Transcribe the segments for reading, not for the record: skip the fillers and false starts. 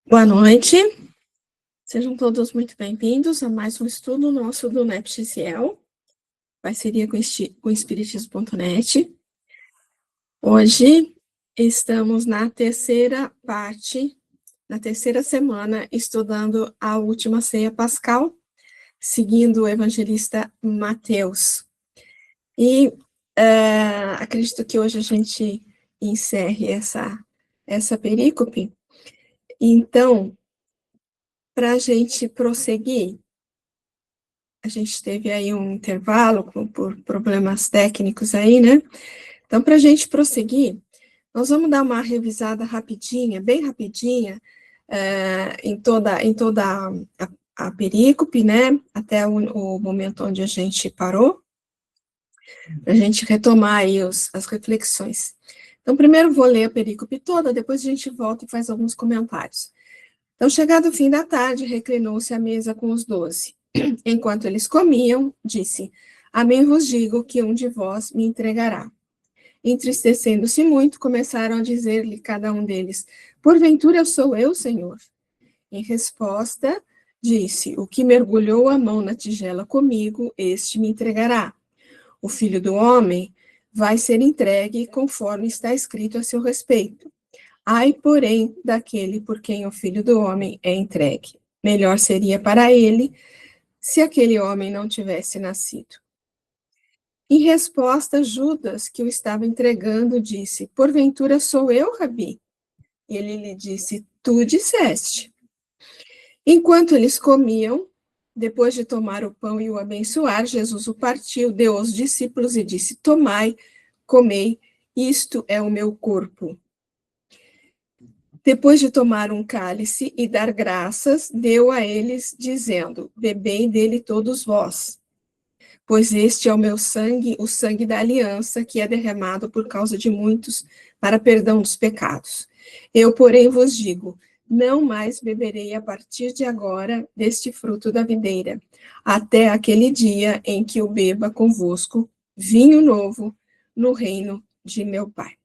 Boa noite, sejam todos muito bem-vindos a mais um estudo nosso do NEPXCL, parceria com o Espiritismo.net. Hoje estamos na terceira parte, na terceira semana, estudando a última ceia pascal, seguindo o evangelista Mateus. E acredito que hoje a gente encerre essa perícope. Então, para a gente prosseguir, a gente teve aí um intervalo por problemas técnicos aí, né? Então, para a gente prosseguir, nós vamos dar uma revisada rapidinha, bem rapidinha, em toda a perícope, né? Até o momento onde a gente parou, para a gente retomar aí as reflexões. Então, primeiro vou ler a perícope toda, depois a gente volta e faz alguns comentários. Então, chegado o fim da tarde, reclinou-se à mesa com os 12. Enquanto eles comiam, disse: Amém vos digo que um de vós me entregará. Entristecendo-se muito, começaram a dizer-lhe cada um deles: Porventura sou eu, Senhor? Em resposta, disse: O que mergulhou a mão na tigela comigo, este me entregará. O Filho do Homem vai ser entregue conforme está escrito a seu respeito. Ai, porém, daquele por quem o Filho do Homem é entregue. Melhor seria para ele se aquele homem não tivesse nascido. Em resposta, Judas, que o estava entregando, disse: Porventura sou eu, Rabi? Ele lhe disse: Tu disseste. Enquanto eles comiam, depois de tomar o pão e o abençoar, Jesus o partiu, deu aos discípulos e disse: Tomai, comei, isto é o meu corpo. Depois de tomar um cálice e dar graças, deu a eles, dizendo: Bebei dele todos vós, pois este é o meu sangue, o sangue da aliança, que é derramado por causa de muitos, para perdão dos pecados. Eu, porém, vos digo: não mais beberei a partir de agora deste fruto da videira, até aquele dia em que eu beba convosco vinho novo no reino de meu Pai.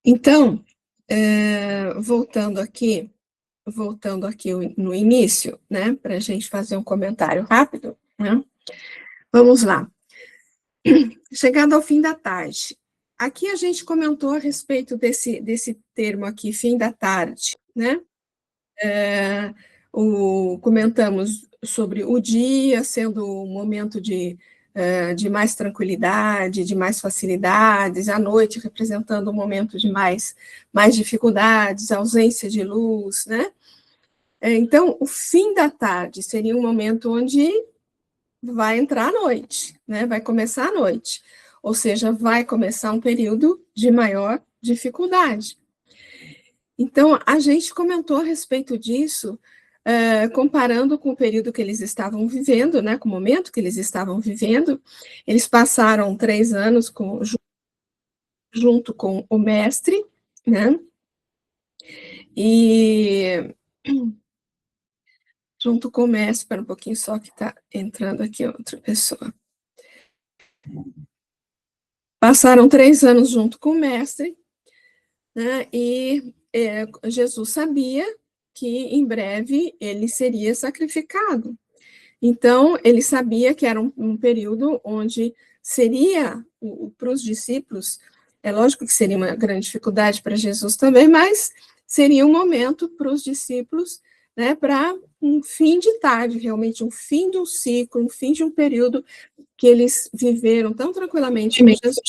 Então, voltando aqui no início, né, para a gente fazer um comentário rápido, né? Vamos lá. Chegando ao fim da tarde, aqui a gente comentou a respeito desse termo aqui, fim da tarde, né? Comentamos sobre o dia sendo um momento de mais tranquilidade, de mais facilidades, a noite representando um momento de mais dificuldades, ausência de luz, né? Então, o fim da tarde seria um momento onde vai entrar a noite, né? Vai começar a noite, ou seja, vai começar um período de maior dificuldade. Então, a gente comentou a respeito disso, comparando com o período que eles estavam vivendo, né, com o momento que eles estavam vivendo. Eles passaram 3 anos junto com o mestre, né, e junto com o mestre, espera um pouquinho só que está entrando aqui outra pessoa. Passaram 3 anos junto com o mestre, né, e Jesus sabia que em breve ele seria sacrificado. Então, ele sabia que era um período onde seria, para os discípulos, é lógico que seria uma grande dificuldade para Jesus também, mas seria um momento para os discípulos, né, para um fim de tarde, realmente um fim de um ciclo, um fim de um período que eles viveram tão tranquilamente com Jesus,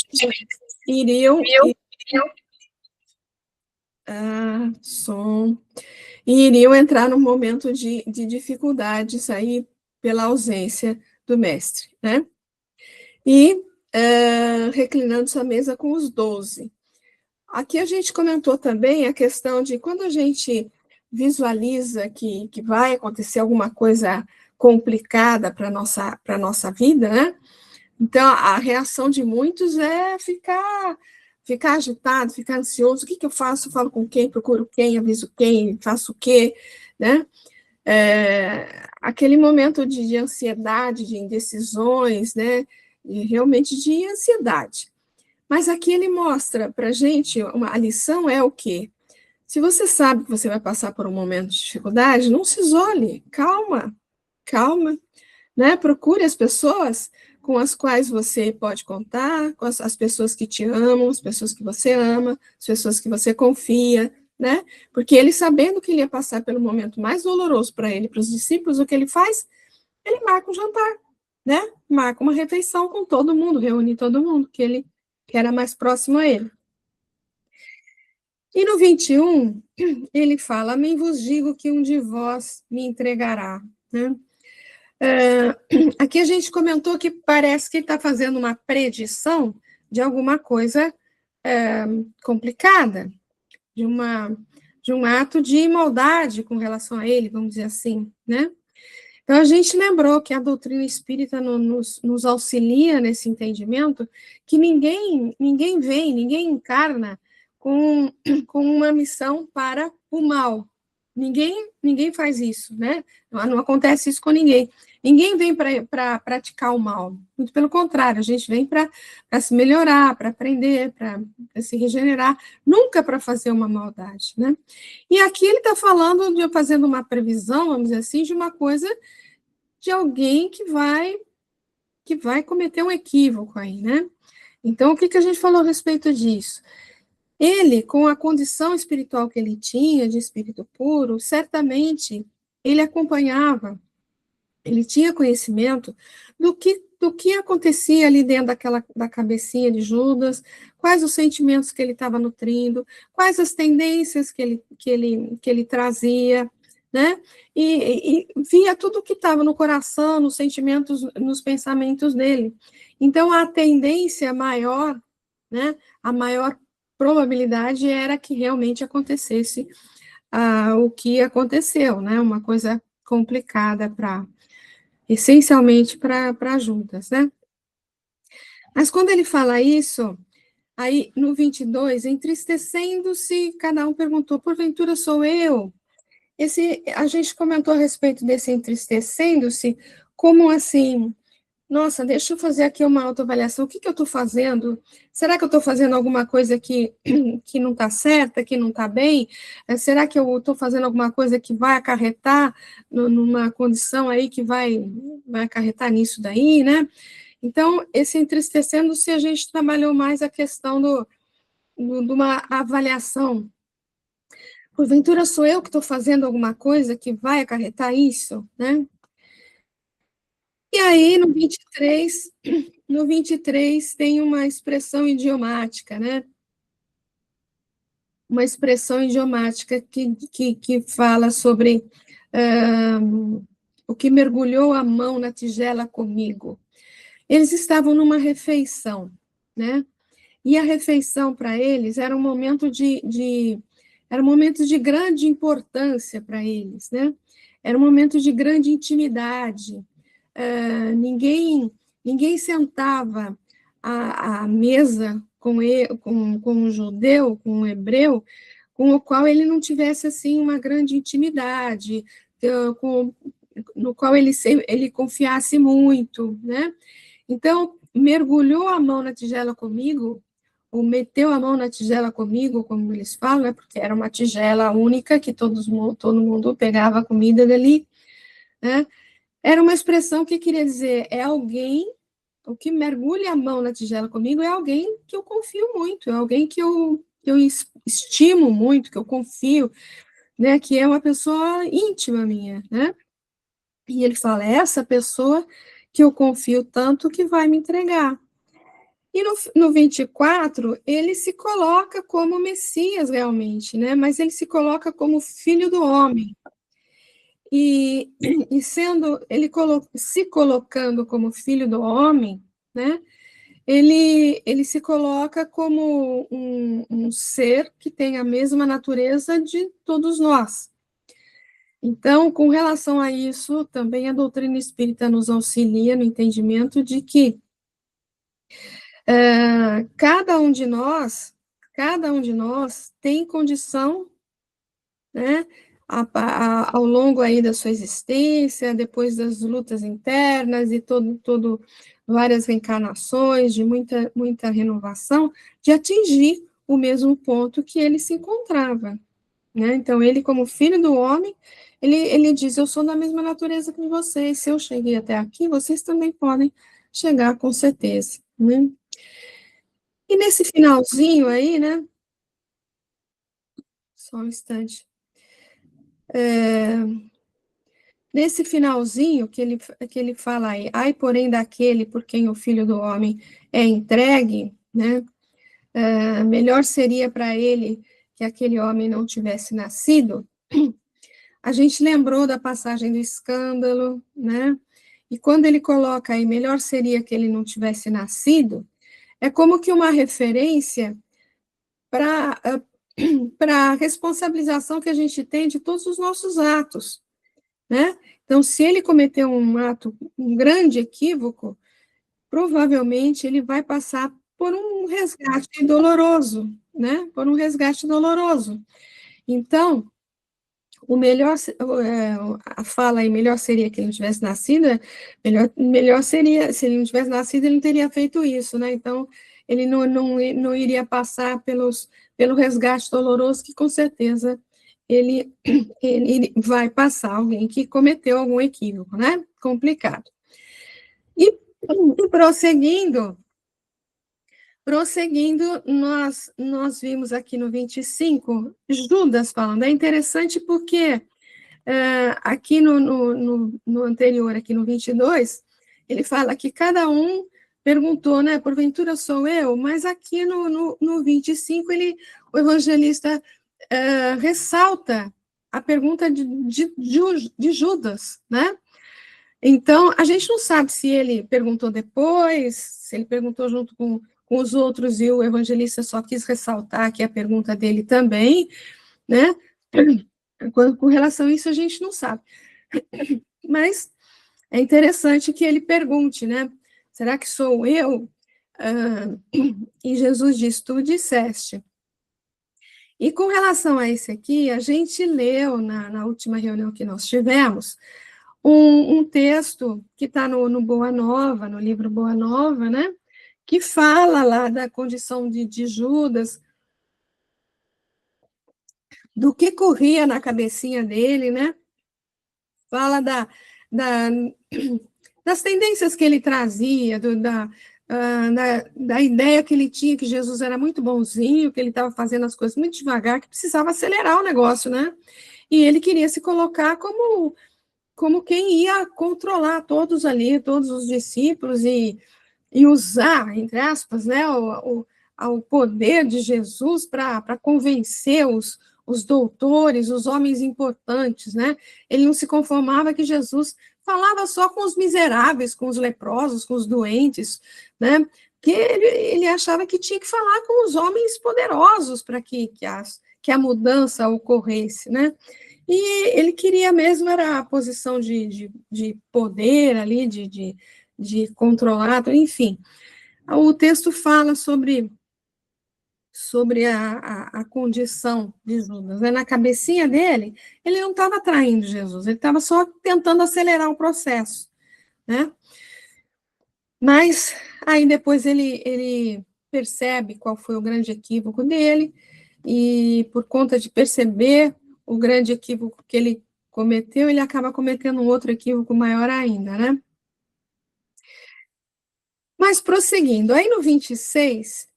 iriam entrar num momento de dificuldades aí pela ausência do mestre, né? E reclinando-se à mesa com os 12. Aqui a gente comentou também a questão de quando a gente visualiza que vai acontecer alguma coisa complicada para a nossa vida, né? Então, a reação de muitos é ficar agitado, ficar ansioso. O que eu faço? Falo com quem? Procuro quem? Aviso quem? Faço o quê? Né? Aquele momento de ansiedade, de indecisões, né? realmente de ansiedade. Mas aqui ele mostra para a gente, a lição é o quê? Se você sabe que você vai passar por um momento de dificuldade, não se isole, calma, calma, né? Procure as pessoas com as quais você pode contar, com as pessoas que te amam, as pessoas que você ama, as pessoas que você confia, né? Porque ele, sabendo que ele ia passar pelo momento mais doloroso para ele, para os discípulos, o que ele faz? Ele marca um jantar, né? Marca uma refeição com todo mundo, reúne todo mundo que era mais próximo a ele. E no 21, ele fala: Amém vos digo que um de vós me entregará, né? Aqui a gente comentou que parece que ele está fazendo uma predição de alguma coisa complicada, de um ato de maldade com relação a ele, vamos dizer assim, né? Então, a gente lembrou que a doutrina espírita nos auxilia nesse entendimento que ninguém vem, ninguém encarna com uma missão para o mal. Ninguém faz isso, né? Não acontece isso com ninguém. Ninguém vem para praticar o mal. Muito pelo contrário, a gente vem para se melhorar, para aprender, para se regenerar, nunca para fazer uma maldade, né? E aqui ele está falando, fazendo uma previsão, vamos dizer assim, de uma coisa de alguém que vai cometer um equívoco aí, né? Então, o que a gente falou a respeito disso? Ele, com a condição espiritual que ele tinha, de espírito puro, certamente ele acompanhava, ele tinha conhecimento do que acontecia ali dentro da cabecinha de Judas, quais os sentimentos que ele estava nutrindo, quais as tendências que ele trazia, né? E via tudo o que estava no coração, nos sentimentos, nos pensamentos dele. Então, a tendência maior, né? A maior probabilidade era que realmente acontecesse o que aconteceu, né? Uma coisa complicada essencialmente para Judas, né? Mas quando ele fala isso, aí no 22, entristecendo-se, cada um perguntou: porventura sou eu? A gente comentou a respeito desse entristecendo-se, como assim, nossa, deixa eu fazer aqui uma autoavaliação, o que eu estou fazendo? Será que eu estou fazendo alguma coisa que não está certa, que não está bem? Será que eu estou fazendo alguma coisa que vai acarretar numa condição aí que vai acarretar nisso daí, né? Então, esse entristecendo-se, a gente trabalhou mais a questão de uma avaliação. Porventura sou eu que estou fazendo alguma coisa que vai acarretar isso, né? E aí, no 23 tem uma expressão idiomática, né? Uma expressão idiomática que fala sobre o que mergulhou a mão na tigela comigo. Eles estavam numa refeição, né? E a refeição para eles era um momento era um momento de grande importância para eles, né? Era um momento de grande intimidade. Ninguém sentava à mesa com um judeu, com um hebreu, com o qual ele não tivesse assim uma grande intimidade, no qual ele confiasse muito, né? Então, mergulhou a mão na tigela comigo, ou meteu a mão na tigela comigo, como eles falam, né? Porque era uma tigela única que todo mundo pegava a comida dali, né? Era uma expressão que queria dizer, é alguém, o que mergulha a mão na tigela comigo é alguém que eu confio muito, é alguém que eu estimo muito, que eu confio, né, que é uma pessoa íntima minha, né? E ele fala, é essa pessoa que eu confio tanto que vai me entregar. E no 24, ele se coloca como Messias realmente, né? Mas ele se coloca como filho do homem. E sendo ele se colocando como filho do homem, né? Ele se coloca como um ser que tem a mesma natureza de todos nós. Então, com relação a isso, também a doutrina espírita nos auxilia no entendimento de que cada um de nós tem condição, né, ao longo aí da sua existência, depois das lutas internas e várias reencarnações, de muita renovação, de atingir o mesmo ponto que ele se encontrava, né? Então, ele, como filho do homem, ele diz, eu sou da mesma natureza que vocês, se eu cheguei até aqui, vocês também podem chegar com certeza, né? E nesse finalzinho aí, né? Só um instante. Nesse finalzinho que ele fala aí, ai, porém, daquele por quem o Filho do Homem é entregue, né? Melhor seria para ele que aquele homem não tivesse nascido. A gente lembrou da passagem do escândalo, né? E quando ele coloca aí, melhor seria que ele não tivesse nascido, é como que uma referência para a responsabilização que a gente tem de todos os nossos atos, né? Então, se ele cometeu um grande equívoco, provavelmente ele vai passar por um resgate doloroso, né? Por um resgate doloroso. Então, o melhor, a fala aí, melhor seria que ele não tivesse nascido, melhor seria, se ele não tivesse nascido, ele não teria feito isso, né? Então, ele não iria passar pelo resgate doloroso, que com certeza ele, ele vai passar alguém que cometeu algum equívoco, né? Complicado. E prosseguindo, nós vimos aqui no 25, Judas falando, é interessante porque aqui no anterior, aqui no 22, ele fala que cada um perguntou, né, porventura sou eu, mas aqui no 25, o evangelista ressalta a pergunta de Judas, né? Então, a gente não sabe se ele perguntou depois, se ele perguntou junto com os outros e o evangelista só quis ressaltar que a pergunta dele também, né? Com relação a isso, a gente não sabe. Mas é interessante que ele pergunte, né? Será que sou eu? E Jesus diz, tu disseste. E com relação a esse aqui, a gente leu na última reunião que nós tivemos, um texto que está no Boa Nova, no livro Boa Nova, né? Que fala lá da condição de Judas, do que corria na cabecinha dele, né? Fala da, das tendências que ele trazia, da ideia que ele tinha que Jesus era muito bonzinho, que ele estava fazendo as coisas muito devagar, que precisava acelerar o negócio, né? E ele queria se colocar como quem ia controlar todos ali, todos os discípulos, e usar, entre aspas, né, o poder de Jesus para convencer os doutores, os homens importantes, né? Ele não se conformava que Jesus falava só com os miseráveis, com os leprosos, com os doentes, né? Que ele achava que tinha que falar com os homens poderosos para que a mudança ocorresse, né? E ele queria mesmo era a posição de poder ali, de controlar, enfim. O texto fala sobre a condição de Judas, né? Na cabecinha dele, ele não estava traindo Jesus, ele estava só tentando acelerar o processo, né? Mas aí depois ele percebe qual foi o grande equívoco dele, e por conta de perceber o grande equívoco que ele cometeu, ele acaba cometendo um outro equívoco maior ainda, né? Mas prosseguindo, aí no 26,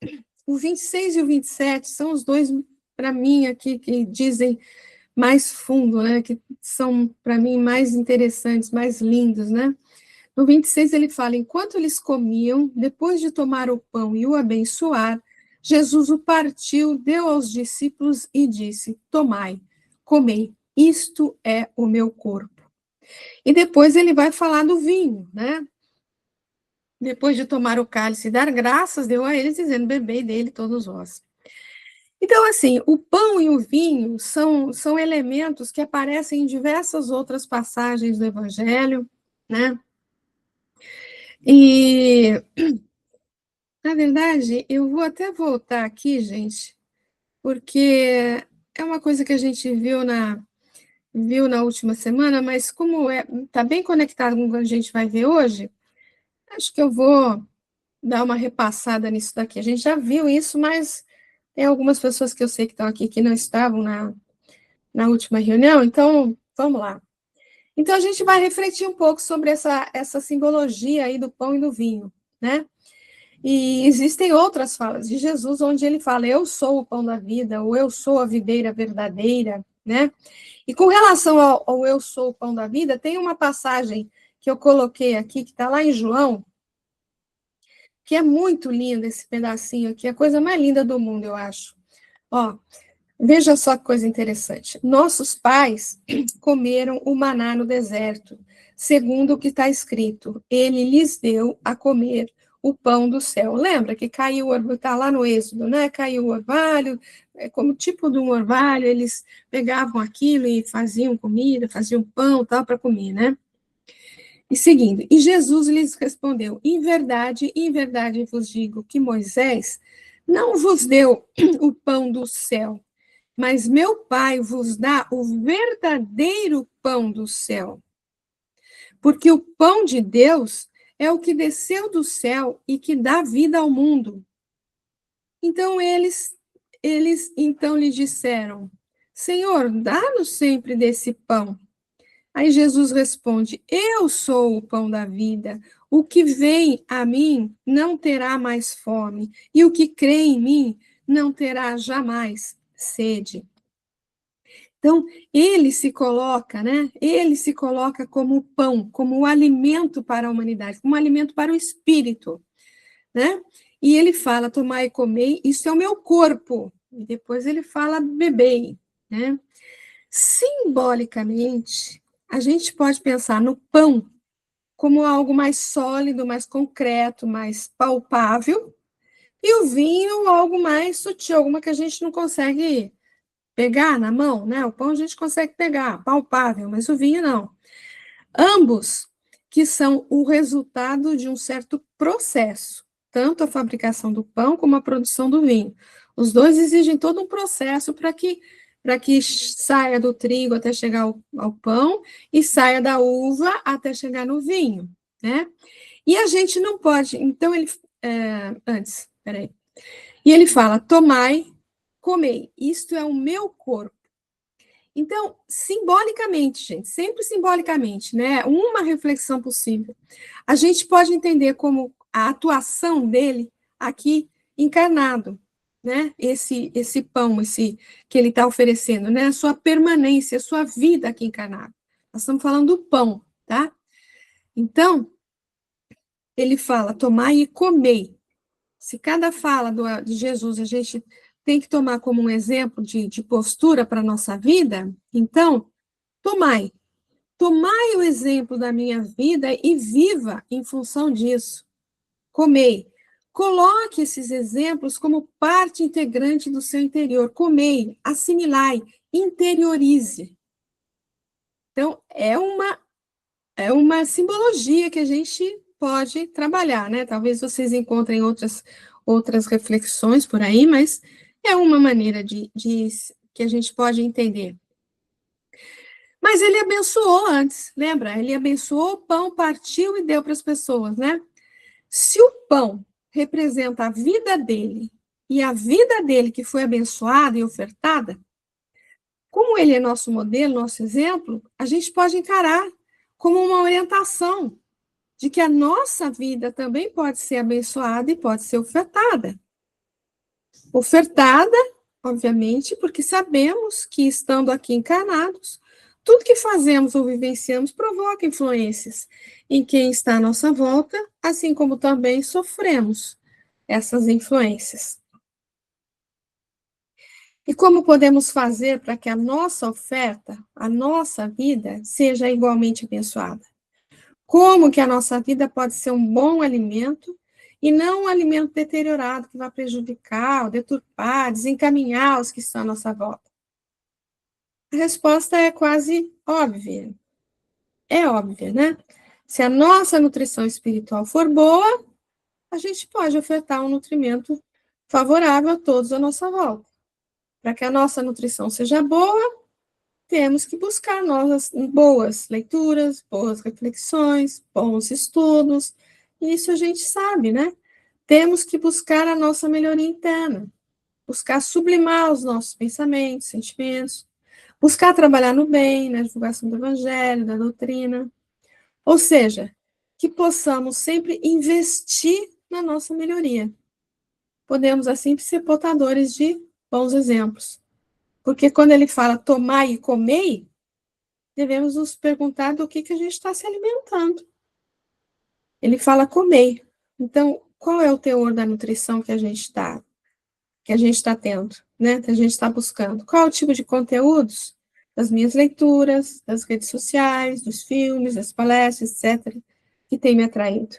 o 26 e o 27 são os dois, para mim, aqui, que dizem mais fundo, né? Que são, para mim, mais interessantes, mais lindos, né? No 26 ele fala, enquanto eles comiam, depois de tomar o pão e o abençoar, Jesus o partiu, deu aos discípulos e disse, tomai, comei, isto é o meu corpo. E depois ele vai falar do vinho, né? Depois de tomar o cálice e dar graças, deu a eles, dizendo, bebei dele todos vós. Então, assim, o pão e o vinho são elementos que aparecem em diversas outras passagens do Evangelho, né? E, na verdade, eu vou até voltar aqui, gente, porque é uma coisa que a gente viu viu na última semana, mas como está bem conectado com o que a gente vai ver hoje, acho que eu vou dar uma repassada nisso daqui. A gente já viu isso, mas tem algumas pessoas que eu sei que estão aqui que não estavam na última reunião, então vamos lá. Então a gente vai refletir um pouco sobre essa simbologia aí do pão e do vinho, né? E existem outras falas de Jesus onde ele fala, eu sou o pão da vida, ou eu sou a videira verdadeira, né? E com relação ao eu sou o pão da vida, tem uma passagem que eu coloquei aqui, que está lá em João, que é muito lindo esse pedacinho aqui, a coisa mais linda do mundo, eu acho. Ó, veja só que coisa interessante. Nossos pais comeram o maná no deserto, segundo o que está escrito. Ele lhes deu a comer o pão do céu. Lembra que caiu, está lá no Êxodo, né? Caiu o orvalho, como tipo de um orvalho, eles pegavam aquilo e faziam comida, faziam pão, tal, para comer, né? E seguindo, e Jesus lhes respondeu, em verdade vos digo que Moisés não vos deu o pão do céu, mas meu Pai vos dá o verdadeiro pão do céu. Porque o pão de Deus é o que desceu do céu e que dá vida ao mundo. Então eles então lhe disseram, Senhor, dá-nos sempre desse pão. Aí Jesus responde, eu sou o pão da vida, o que vem a mim não terá mais fome, e o que crê em mim não terá jamais sede. Então, ele se coloca, né? Ele se coloca como pão, como o alimento para a humanidade, como alimento para o espírito, né? E ele fala, tomai e comei, isso é o meu corpo. E depois ele fala, bebei, né? Simbolicamente, a gente pode pensar no pão como algo mais sólido, mais concreto, mais palpável, e o vinho algo mais sutil, alguma que a gente não consegue pegar na mão, né? O pão a gente consegue pegar, palpável, mas o vinho não. Ambos que são o resultado de um certo processo, tanto a fabricação do pão como a produção do vinho. Os dois exigem todo um processo para que saia do trigo até chegar ao pão e saia da uva até chegar no vinho, né? E a gente não pode, então ele, peraí, e ele fala, tomai, comei, isto é o meu corpo. Então, simbolicamente, gente, sempre simbolicamente, né? Uma reflexão possível. A gente pode entender como a atuação dele aqui encarnado, né? Esse pão, esse que ele está oferecendo, né? A sua permanência, a sua vida aqui encarnado. Nós estamos falando do pão, tá? Então, ele fala: tomai e comei. Se cada fala de Jesus a gente tem que tomar como um exemplo de postura para a nossa vida, então, tomai. Tomai o exemplo da minha vida e viva em função disso. Comei. Coloque esses exemplos como parte integrante do seu interior. Comei, assimilai, interiorize. Então, é uma simbologia que a gente pode trabalhar, né? Talvez vocês encontrem outras reflexões por aí, mas é uma maneira que a gente pode entender. Mas ele abençoou antes, lembra? Ele abençoou o pão, partiu e deu para as pessoas, né? Se o pão representa a vida dele, e a vida dele que foi abençoada e ofertada, como ele é nosso modelo, nosso exemplo, a gente pode encarar como uma orientação de que a nossa vida também pode ser abençoada e pode ser ofertada. Ofertada, obviamente, porque sabemos que, estando aqui encarnados, tudo que fazemos ou vivenciamos provoca influências em quem está à nossa volta, assim como também sofremos essas influências. E como podemos fazer para que a nossa oferta, a nossa vida, seja igualmente abençoada? Como que a nossa vida pode ser um bom alimento e não um alimento deteriorado que vai prejudicar, deturpar, desencaminhar os que estão à nossa volta? A resposta é quase óbvia. É óbvia, né? Se a nossa nutrição espiritual for boa, a gente pode ofertar um nutrimento favorável a todos à nossa volta. Para que a nossa nutrição seja boa, temos que buscar novas, boas leituras, boas reflexões, bons estudos. Isso a gente sabe, né? Temos que buscar a nossa melhoria interna, buscar sublimar os nossos pensamentos, sentimentos, buscar trabalhar no bem, na divulgação do evangelho, da doutrina. Ou seja, que possamos sempre investir na nossa melhoria. Podemos, assim, ser portadores de bons exemplos. Porque quando ele fala tomai e comei, devemos nos perguntar do que a gente está se alimentando. Ele fala comei. Então, qual é o teor da nutrição que a gente está tendo, né? Que a gente está buscando? Qual é o tipo de conteúdos das minhas leituras, das redes sociais, dos filmes, das palestras, etc., que tem me atraído?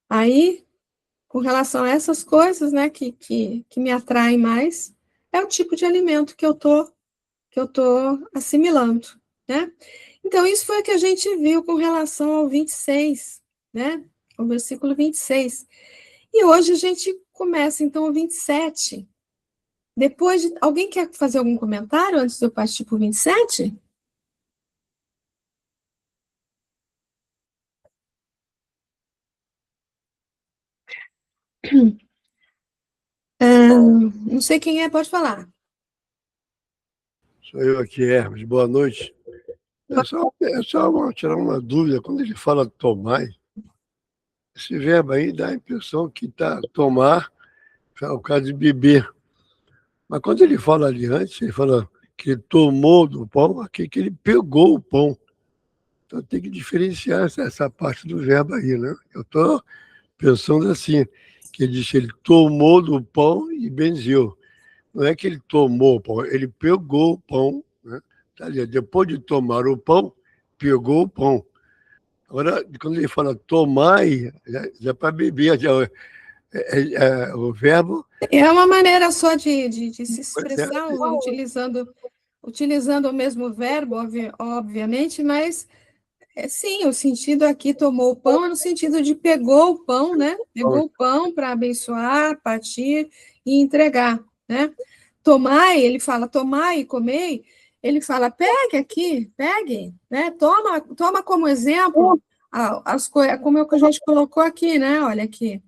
Aí, com relação a essas coisas, né, que me atraem mais, é o tipo de alimento que eu tô assimilando, né? Então, isso foi o que a gente viu com relação ao 26, né? O versículo 26. E hoje a gente começa, então, o 27. Depois de... Alguém quer fazer algum comentário antes de eu partir para o 27? Não sei quem é, pode falar. Sou eu aqui, Hermes. Boa noite. Tirar uma dúvida. Quando ele fala tomar, esse verbo aí dá a impressão que está tomar, é o caso de beber. Mas quando ele fala ali antes, ele fala que ele tomou do pão, aqui que ele pegou o pão. Então tem que diferenciar essa parte do verbo aí, né? Eu estou pensando assim, que ele disse que ele tomou do pão e benzeu. Não é que ele tomou o pão, ele pegou o pão, né? Tá ali, depois de tomar o pão, pegou o pão. Agora, quando ele fala tomar, já para beber, o verbo. É uma maneira só de se expressar, utilizando o mesmo verbo, obviamente, mas sim, o sentido aqui tomou o pão é no sentido de pegou o pão, né? Pegou o pão para abençoar, partir e entregar, né? Tomai, ele fala tomai e comei, ele fala pegue aqui, pegue, né? Toma como exemplo as coisas, como é o que a gente colocou aqui, né? Olha aqui.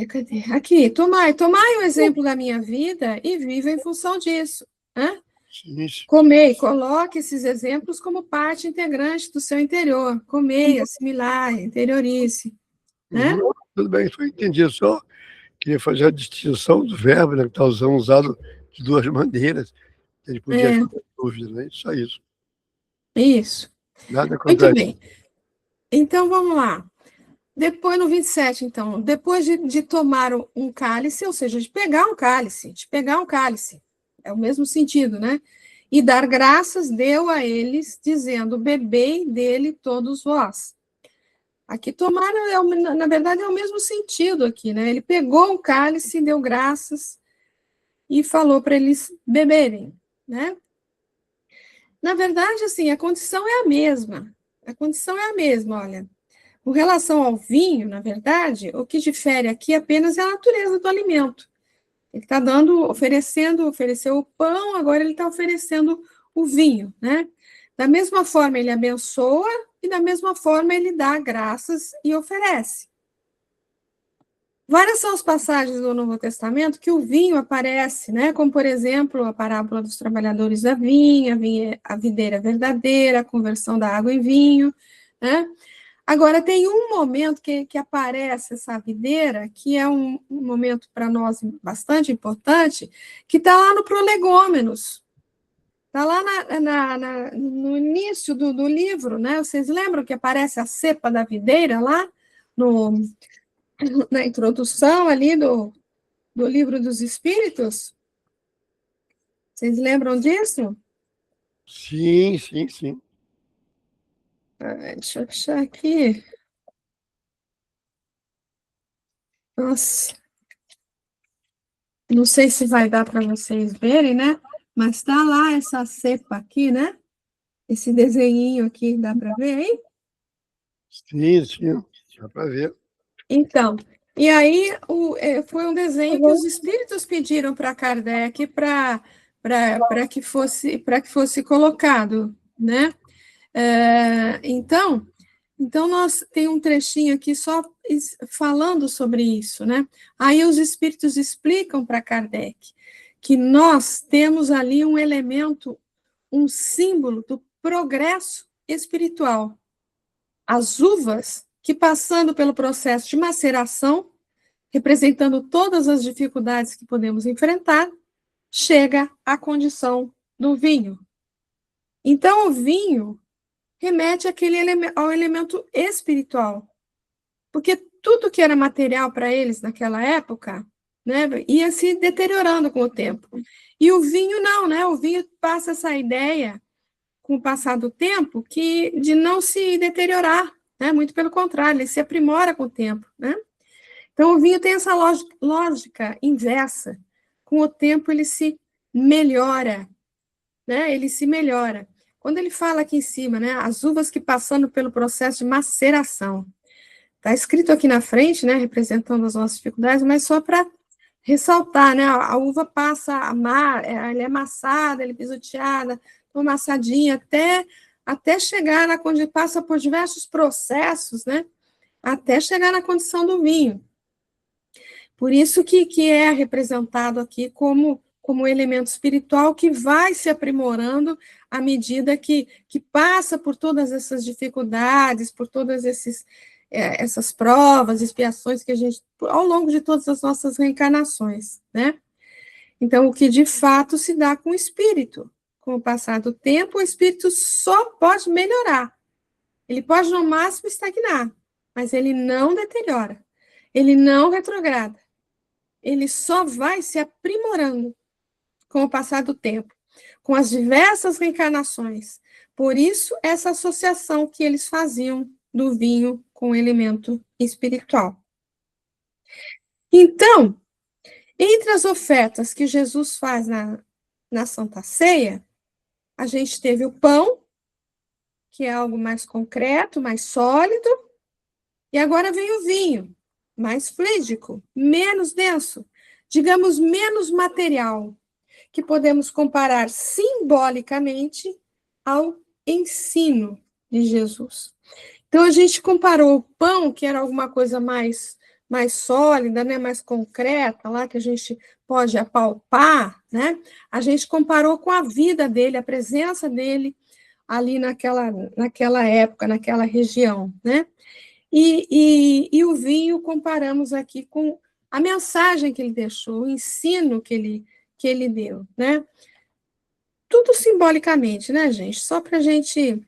Cadê? Aqui, tomai o exemplo da minha vida e viva em função disso, né? Comei, coloque esses exemplos como parte integrante do seu interior. Comei, assimilar, interiorize, né? Tudo bem, isso eu entendi. Só queria fazer a distinção do verbo, né, que está usado de duas maneiras. A gente podia ter dúvida, né? Só isso. Isso. Nada Muito bem. Então, vamos lá. Depois, no 27, então, depois de tomar um cálice, ou seja, de pegar um cálice, é o mesmo sentido, né? E dar graças deu a eles, dizendo, bebei dele todos vós. Aqui tomar, na verdade, é o mesmo sentido aqui, né? Ele pegou o cálice, deu graças e falou para eles beberem, né? Na verdade, assim, a condição é a mesma. Olha. Com relação ao vinho, na verdade, o que difere aqui apenas é a natureza do alimento. Ele está ofereceu o pão, agora ele está oferecendo o vinho, né? Da mesma forma, ele abençoa e da mesma forma ele dá graças e oferece. Várias são as passagens do Novo Testamento que o vinho aparece, né? Como, por exemplo, a parábola dos trabalhadores da vinha, a videira verdadeira, a conversão da água em vinho, né? Agora, tem um momento que aparece essa videira, que é um momento para nós bastante importante, que está lá no Prolegômenos. Está lá no início do livro, né? Vocês lembram que aparece a cepa da videira lá na introdução ali do livro dos Espíritos? Vocês lembram disso? Sim. Deixa eu achar aqui. Nossa. Não sei se vai dar para vocês verem, né? Mas está lá essa cepa aqui, né? Esse desenhinho aqui, dá para ver aí? Sim, dá para ver. Então, e aí foi um desenho que os espíritos pediram para Kardec para para que fosse colocado, né? Então, nós tem um trechinho aqui só falando sobre isso, né? Aí os espíritos explicam para Kardec que nós temos ali um elemento, um símbolo do progresso espiritual. As uvas que, passando pelo processo de maceração, representando todas as dificuldades que podemos enfrentar, chega à condição do vinho. Então, o vinho remete ao elemento espiritual, porque tudo que era material para eles naquela época, né, ia se deteriorando com o tempo. E o vinho não, né? O vinho passa essa ideia, com o passar do tempo, de não se deteriorar, né? Muito pelo contrário, ele se aprimora com o tempo, né? Então, o vinho tem essa lógica inversa. Com o tempo, ele se melhora, né? Ele se melhora. Quando ele fala aqui em cima, né? As uvas que passando pelo processo de maceração. Está escrito aqui na frente, né? Representando as nossas dificuldades, mas só para ressaltar, né? A uva passa, ela é amassada, ela é pisoteada, amassadinha, até chegar onde passa por diversos processos, né? Até chegar na condição do vinho. Por isso que é representado aqui como elemento espiritual que vai se aprimorando à medida que passa por todas essas dificuldades, por todas essas provas, expiações que a gente, ao longo de todas as nossas reencarnações, né? Então, o que de fato se dá com o espírito. Com o passar do tempo, o espírito só pode melhorar. Ele pode, no máximo, estagnar, mas ele não deteriora, ele não retrograda. Ele só vai se aprimorando com o passar do tempo, com as diversas reencarnações. Por isso, essa associação que eles faziam do vinho com o elemento espiritual. Então, entre as ofertas que Jesus faz na Santa Ceia, a gente teve o pão, que é algo mais concreto, mais sólido, e agora vem o vinho, mais fluídico, menos denso, digamos, menos material, que podemos comparar simbolicamente ao ensino de Jesus. Então, a gente comparou o pão, que era alguma coisa mais sólida, né, mais concreta, lá que a gente pode apalpar, né? A gente comparou com a vida dele, a presença dele ali naquela época, naquela região, né? E o vinho comparamos aqui com a mensagem que ele deixou, o ensino que ele deu, né? Tudo simbolicamente, né, gente? Só para a gente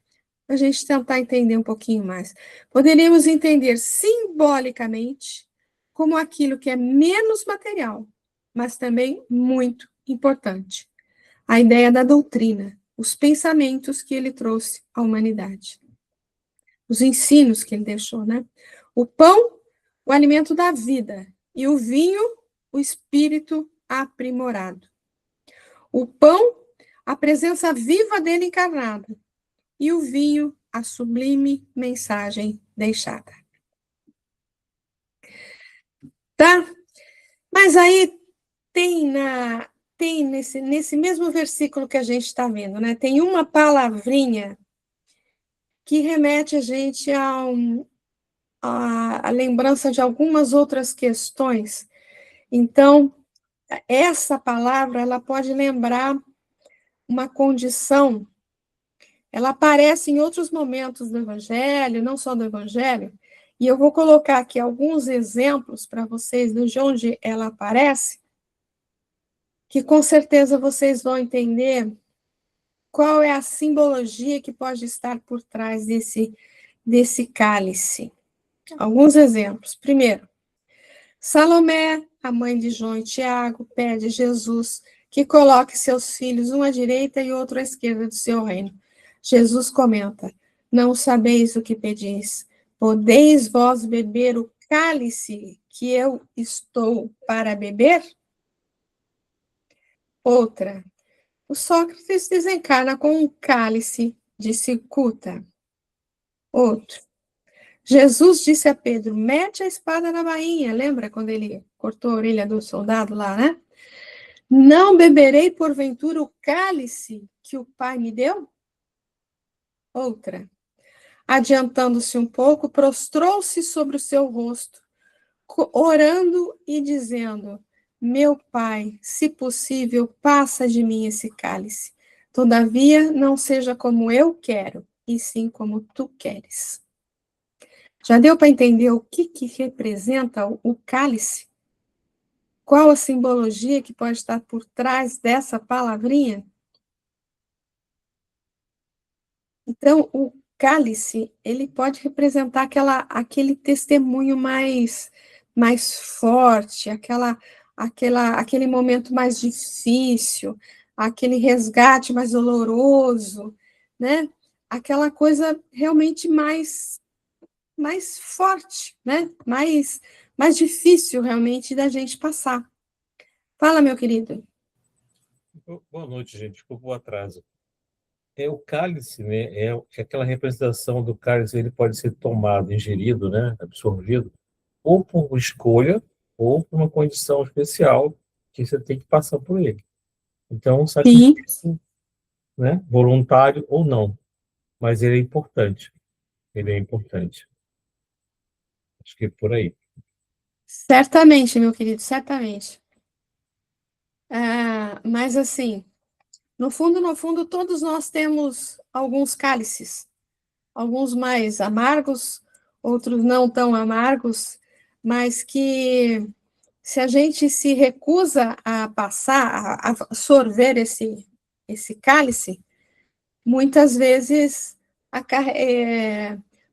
tentar entender um pouquinho mais. Poderíamos entender simbolicamente como aquilo que é menos material, mas também muito importante. A ideia da doutrina, os pensamentos que ele trouxe à humanidade. Os ensinos que ele deixou, né? O pão, o alimento da vida, e o vinho, o espírito aprimorado. O pão, a presença viva dele encarnada, e o vinho, a sublime mensagem deixada. Tá? Mas aí tem nesse mesmo versículo que a gente está vendo, né? Tem uma palavrinha que remete a gente a lembrança de algumas outras questões. Então, essa palavra, ela pode lembrar uma condição, ela aparece em outros momentos do Evangelho, não só do Evangelho, e eu vou colocar aqui alguns exemplos para vocês de onde ela aparece, que com certeza vocês vão entender qual é a simbologia que pode estar por trás desse cálice. Alguns exemplos. Primeiro, Salomé, a mãe de João e Tiago, pede a Jesus que coloque seus filhos um à direita e outro à esquerda do seu reino. Jesus comenta: não sabeis o que pedis. Podeis vós beber o cálice que eu estou para beber? Outra. O Sócrates desencarna com um cálice de cicuta. Outro. Jesus disse a Pedro: mete a espada na bainha. Lembra quando ele cortou a orelha do soldado lá, né? Não beberei, porventura, o cálice que o Pai me deu? Outra. Adiantando-se um pouco, prostrou-se sobre o seu rosto, orando e dizendo: Meu Pai, se possível, passa de mim esse cálice. Todavia, não seja como eu quero, e sim como tu queres. Já deu para entender o que representa o cálice? Qual a simbologia que pode estar por trás dessa palavrinha? Então, o cálice, ele pode representar aquele testemunho mais forte, aquele momento mais difícil, aquele resgate mais doloroso, né? Aquela coisa realmente mais forte, né? Mais difícil realmente da gente passar. Fala, meu querido. Boa noite, gente. Desculpa o atraso. O cálice, né? É aquela representação do cálice, ele pode ser tomado, ingerido, né? Absorvido, ou por escolha, ou por uma condição especial que você tem que passar por ele. Então, um Sim, sacrifício, né? Voluntário ou não, mas ele é importante. Ele é importante. Acho que é por aí. certamente, meu querido, certamente. Mas assim, no fundo, todos nós temos alguns cálices, alguns mais amargos, outros não tão amargos, mas que se a gente se recusa a passar, a sorver esse cálice, muitas vezes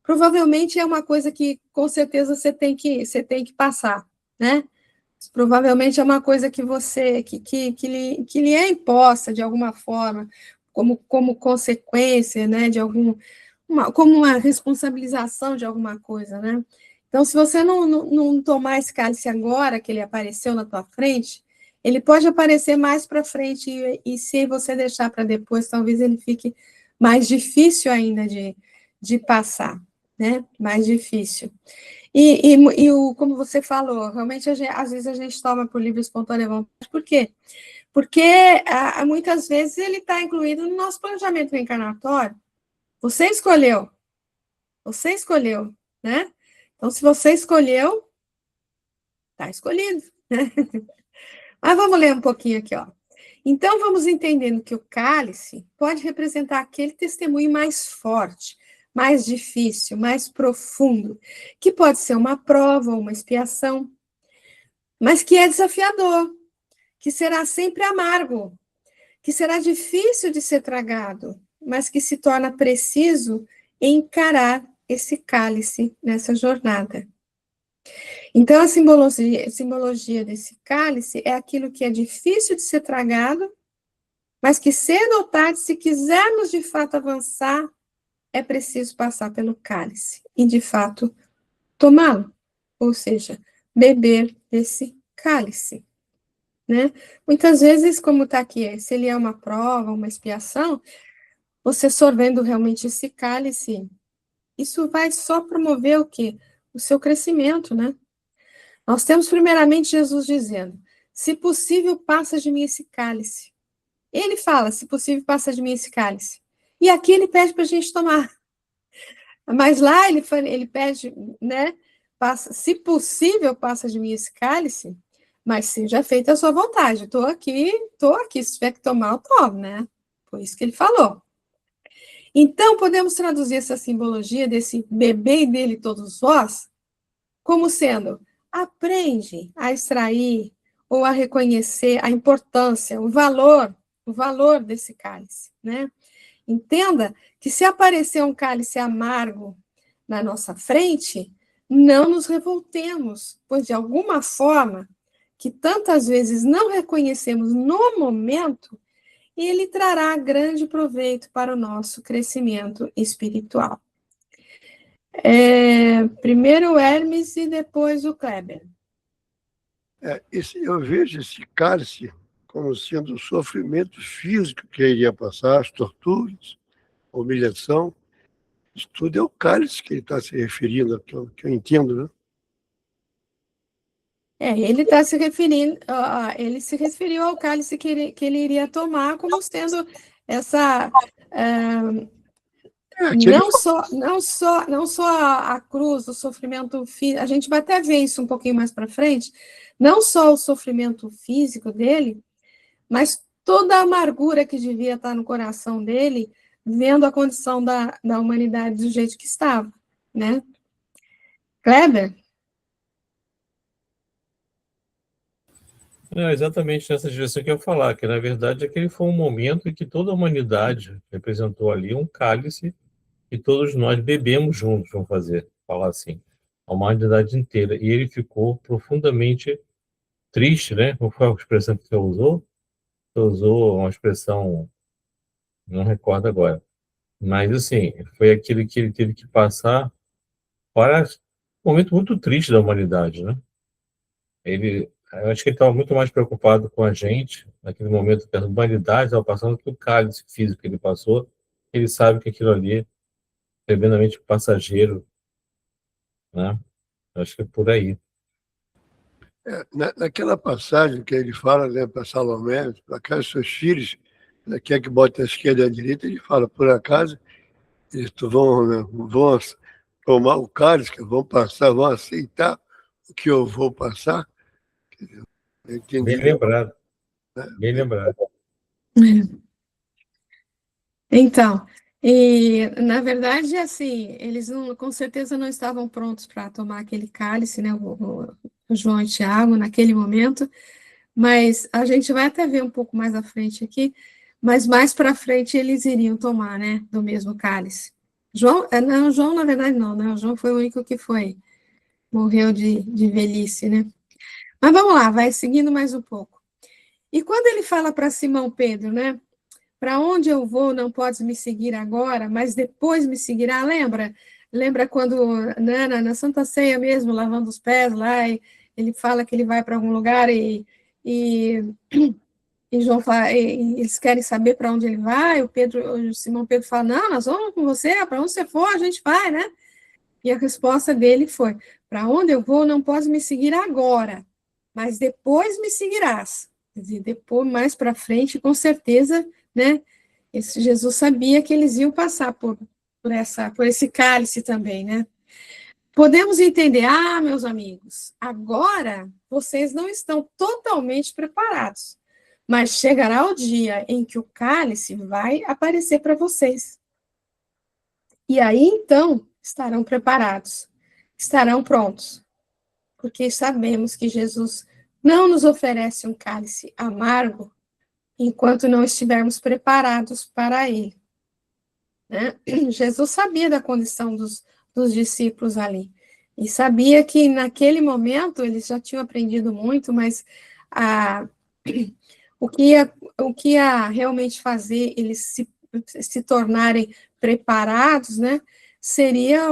provavelmente é uma coisa que com certeza você tem que passar, né? Provavelmente é uma coisa que você que lhe é imposta de alguma forma, como consequência, né, como uma responsabilização de alguma coisa, né? Então, se você não tomar esse cálice agora que ele apareceu na tua frente, ele pode aparecer mais para frente e se você deixar para depois, talvez ele fique mais difícil ainda de passar, né? Mais difícil. Como você falou, realmente, às vezes a gente toma por livre e espontânea vontade. Por quê? Porque muitas vezes ele está incluído no nosso planejamento reencarnatório. Você escolheu, né? Então, se você escolheu, está escolhido, né? Mas vamos ler um pouquinho aqui, ó. Então, vamos entendendo que o cálice pode representar aquele testemunho mais forte, mais difícil, mais profundo, que pode ser uma prova ou uma expiação, mas que é desafiador, que será sempre amargo, que será difícil de ser tragado, mas que se torna preciso encarar esse cálice nessa jornada. Então, a simbologia desse cálice é aquilo que é difícil de ser tragado, mas que cedo ou tarde, se quisermos de fato avançar, é preciso passar pelo cálice e, de fato, tomá-lo, ou seja, beber desse cálice. Né? Muitas vezes, como está aqui, se ele é uma prova, uma expiação, você sorvendo realmente esse cálice, isso vai só promover o quê? O seu crescimento, né? Nós temos primeiramente Jesus dizendo, se possível, passa de mim esse cálice. Ele fala, se possível, passa de mim esse cálice. E aqui ele pede para a gente tomar. Mas lá ele pede, né? Passa, se possível, passa de mim esse cálice, mas seja feita a sua vontade. Estou aqui. Se tiver que tomar, eu tomo, né? Foi isso que ele falou. Então, podemos traduzir essa simbologia desse bebê dele todos vós como sendo aprende a extrair ou a reconhecer a importância, o valor desse cálice, né? Entenda que se aparecer um cálice amargo na nossa frente, não nos revoltemos, pois de alguma forma que tantas vezes não reconhecemos no momento, ele trará grande proveito para o nosso crescimento espiritual. Primeiro o Hermes e depois o Kleber. Eu vejo esse cálice como sendo o sofrimento físico que ele ia passar, as torturas, a humilhação. Isso tudo é o cálice que ele está se referindo, que eu entendo, né? Ele está se referindo, ele se referiu ao cálice que ele iria tomar como sendo essa, Que ele não só a cruz, o sofrimento físico, a gente vai até ver isso um pouquinho mais para frente, não só o sofrimento físico dele, mas toda a amargura que devia estar no coração dele, vendo a condição da humanidade do jeito que estava, né? Kleber? É exatamente nessa direção que eu ia falar, que na verdade aquele foi um momento em que toda a humanidade representou ali um cálice que todos nós bebemos juntos, vamos falar assim, a humanidade inteira. E ele ficou profundamente triste, né? Qual foi a expressão que você usou? Você usou uma expressão, não recordo agora. Mas, assim, foi aquele que ele teve que passar para um momento muito triste da humanidade, né? Eu acho que ele estava muito mais preocupado com a gente, naquele momento que a humanidade estava passando, que o cálice físico que ele passou. Ele sabe que aquilo ali é tremendamente passageiro, né? Eu acho que é por aí. naquela passagem que ele fala, né, para Salomé, para cá os seus filhos, quer que bote a esquerda e a direita, ele fala, por acaso, eles vão, né, vão tomar o cálice, que vão passar, vão aceitar o que eu vou passar. Eu Bem entendi, lembrado, né? bem lembrado. Então, e na verdade, assim, eles com certeza não estavam prontos para tomar aquele cálice, né, o João e Tiago, naquele momento, mas a gente vai até ver um pouco mais à frente aqui, mas mais para frente eles iriam tomar, né, do mesmo cálice. João, não, João na verdade não, né, o João foi o único que morreu de velhice, né. Mas vamos lá, vai seguindo mais um pouco. E quando ele fala para Simão Pedro, né, para onde eu vou, não podes me seguir agora, mas depois me seguirá. Lembra? Lembra quando, né, na Santa Ceia mesmo, lavando os pés lá, e ele fala que ele vai para algum lugar e, e João fala, e eles querem saber para onde ele vai. O Simão Pedro fala: Não, nós vamos com você, para onde você for, a gente vai, né? E a resposta dele foi: Para onde eu vou, não podes me seguir agora, mas depois me seguirás. Quer dizer, depois, mais para frente, com certeza, né? Jesus sabia que eles iam passar por esse cálice também, né? Podemos entender, meus amigos, agora vocês não estão totalmente preparados, mas chegará o dia em que o cálice vai aparecer para vocês. E aí, então, estarão preparados, estarão prontos, porque sabemos que Jesus não nos oferece um cálice amargo enquanto não estivermos preparados para ele. Né? Jesus sabia da condição dos discípulos ali, e sabia que naquele momento eles já tinham aprendido muito, mas o que ia realmente fazer eles se tornarem preparados, né, seria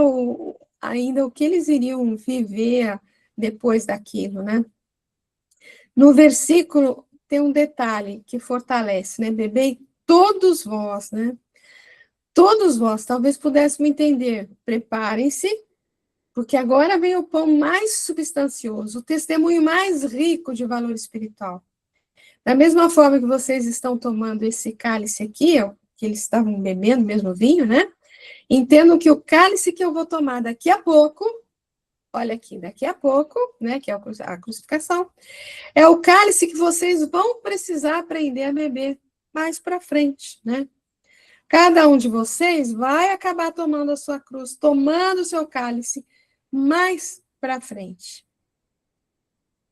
ainda o que eles iriam viver depois daquilo, né? No versículo tem um detalhe que fortalece, né? Bebei todos vós, né? Todos vós, talvez pudéssemos entender, preparem-se, porque agora vem o pão mais substancioso, o testemunho mais rico de valor espiritual. Da mesma forma que vocês estão tomando esse cálice aqui, que eles estavam bebendo mesmo vinho, né? Entendam que o cálice que eu vou tomar daqui a pouco, olha aqui, daqui a pouco, né, que é a crucificação, é o cálice que vocês vão precisar aprender a beber mais para frente, né? Cada um de vocês vai acabar tomando a sua cruz, tomando o seu cálice mais para frente.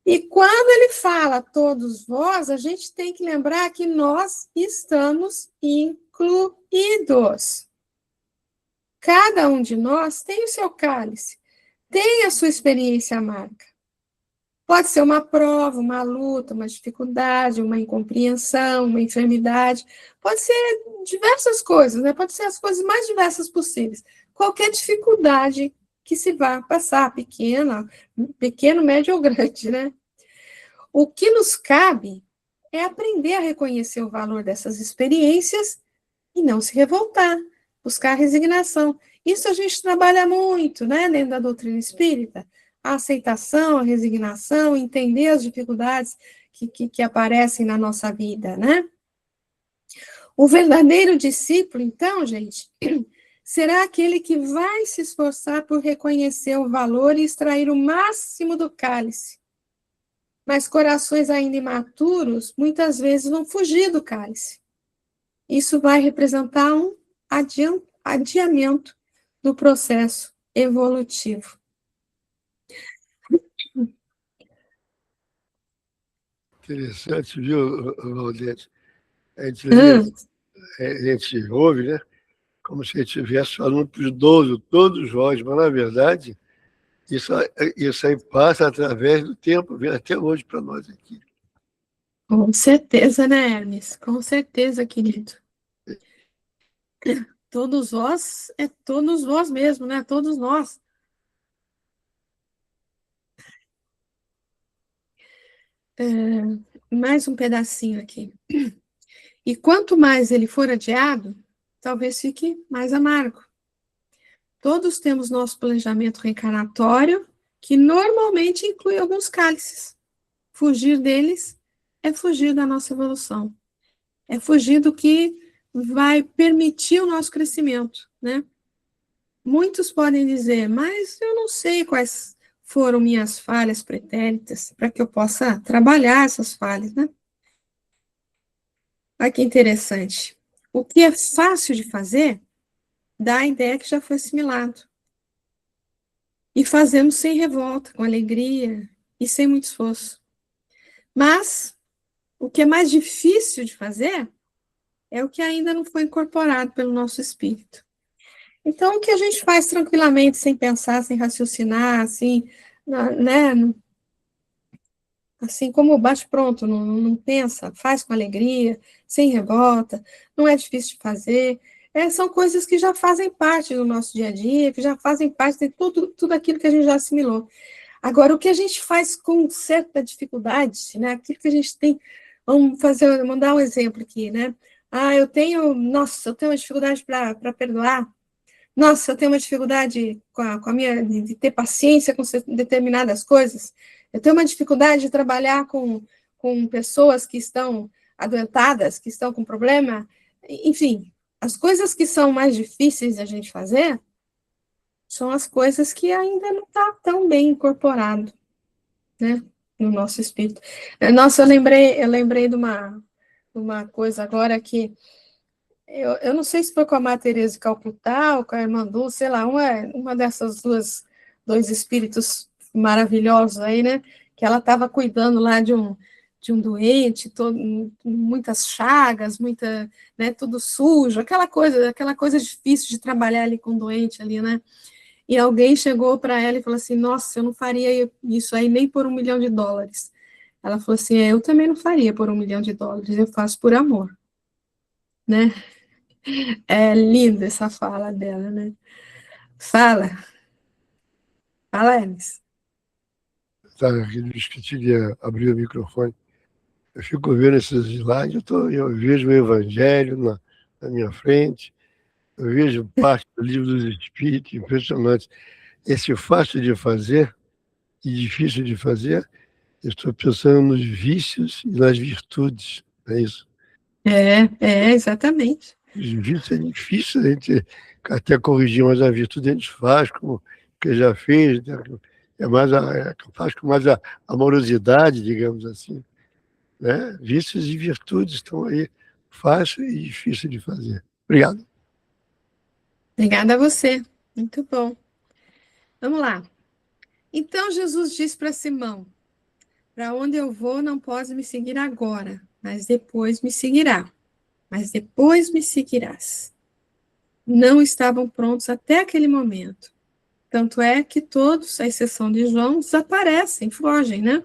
E quando ele fala todos vós, a gente tem que lembrar que nós estamos incluídos. Cada um de nós tem o seu cálice, tem a sua experiência amarga. Pode ser uma prova, uma luta, uma dificuldade, uma incompreensão, uma enfermidade. Pode ser diversas coisas, né? Pode ser as coisas mais diversas possíveis. Qualquer dificuldade que se vá passar, pequeno, médio ou grande, né? O que nos cabe é aprender a reconhecer o valor dessas experiências e não se revoltar, buscar resignação. Isso a gente trabalha muito, né, dentro da doutrina espírita. a aceitação, a resignação, entender as dificuldades que aparecem na nossa vida, né? O verdadeiro discípulo, então, gente, será aquele que vai se esforçar por reconhecer o valor e extrair o máximo do cálice. Mas corações ainda imaturos, muitas vezes, vão fugir do cálice. Isso vai representar um adiamento do processo evolutivo. Interessante, viu, Valdete? A gente ouve, né? Como se a gente estivesse falando para os idosos, todos nós, mas, na verdade, isso aí passa através do tempo, vem até hoje para nós aqui. Com certeza, né, Hermes? Com certeza, querido. Todos vós mesmo, né? Todos nós. Mais um pedacinho aqui. E quanto mais ele for adiado, talvez fique mais amargo. Todos temos nosso planejamento reencarnatório, que normalmente inclui alguns cálices. Fugir deles é fugir da nossa evolução. É fugir do que vai permitir o nosso crescimento, né? Muitos podem dizer, mas eu não sei quais foram minhas falhas pretéritas para que eu possa trabalhar essas falhas, né? Olha que interessante. O que é fácil de fazer, dá a ideia que já foi assimilado. E fazemos sem revolta, com alegria e sem muito esforço. Mas o que é mais difícil de fazer é o que ainda não foi incorporado pelo nosso espírito. Então, o que a gente faz tranquilamente, sem pensar, sem raciocinar, assim, né? Assim como bate-pronto, não pensa, faz com alegria, sem revolta, não é difícil de fazer. São coisas que já fazem parte do nosso dia a dia, que já fazem parte de tudo aquilo que a gente já assimilou. Agora, o que a gente faz com certa dificuldade, né? Aquilo que a gente tem, vamos dar um exemplo aqui, né? Eu tenho uma dificuldade para perdoar. Nossa, eu tenho uma dificuldade com a minha, de ter paciência com determinadas coisas. Eu tenho uma dificuldade de trabalhar com pessoas que estão adoentadas, que estão com problema. Enfim, as coisas que são mais difíceis de a gente fazer são as coisas que ainda não está tão bem incorporado, né, no nosso espírito. Nossa, eu lembrei de uma coisa agora que eu não sei se foi com a Madre Teresa de Calcutá ou com a Irmã Dulce, sei lá, uma dessas dois espíritos maravilhosos aí, né? Que ela estava cuidando lá de um doente, muitas chagas, né, tudo sujo, aquela coisa difícil de trabalhar ali com o doente ali, né? E alguém chegou para ela e falou assim, nossa, eu não faria isso aí nem por US$ 1 milhão. Ela falou assim, eu também não faria por US$ 1 milhão, eu faço por amor, né? É linda essa fala dela, né? Fala, Elis. Tá, eu esqueci de abrir o microfone. Eu fico vendo esses slides, eu vejo o Evangelho na minha frente, eu vejo parte do Livro dos Espíritos, impressionante. Esse fácil de fazer e difícil de fazer, eu estou pensando nos vícios e nas virtudes, não é isso? Exatamente. Os vícios é difícil a gente até corrigir, mas a virtude a gente faz, como que já fez, né? Faz com mais a amorosidade, digamos assim. Né? Vícios e virtudes estão aí, fácil e difícil de fazer. Obrigado. Obrigada a você. Muito bom. Vamos lá. Então Jesus disse para Simão, para onde eu vou não pode me seguir agora, mas depois me seguirá. Mas depois me seguirás. Não estavam prontos até aquele momento. Tanto é que todos, à exceção de João, desaparecem, fogem, né?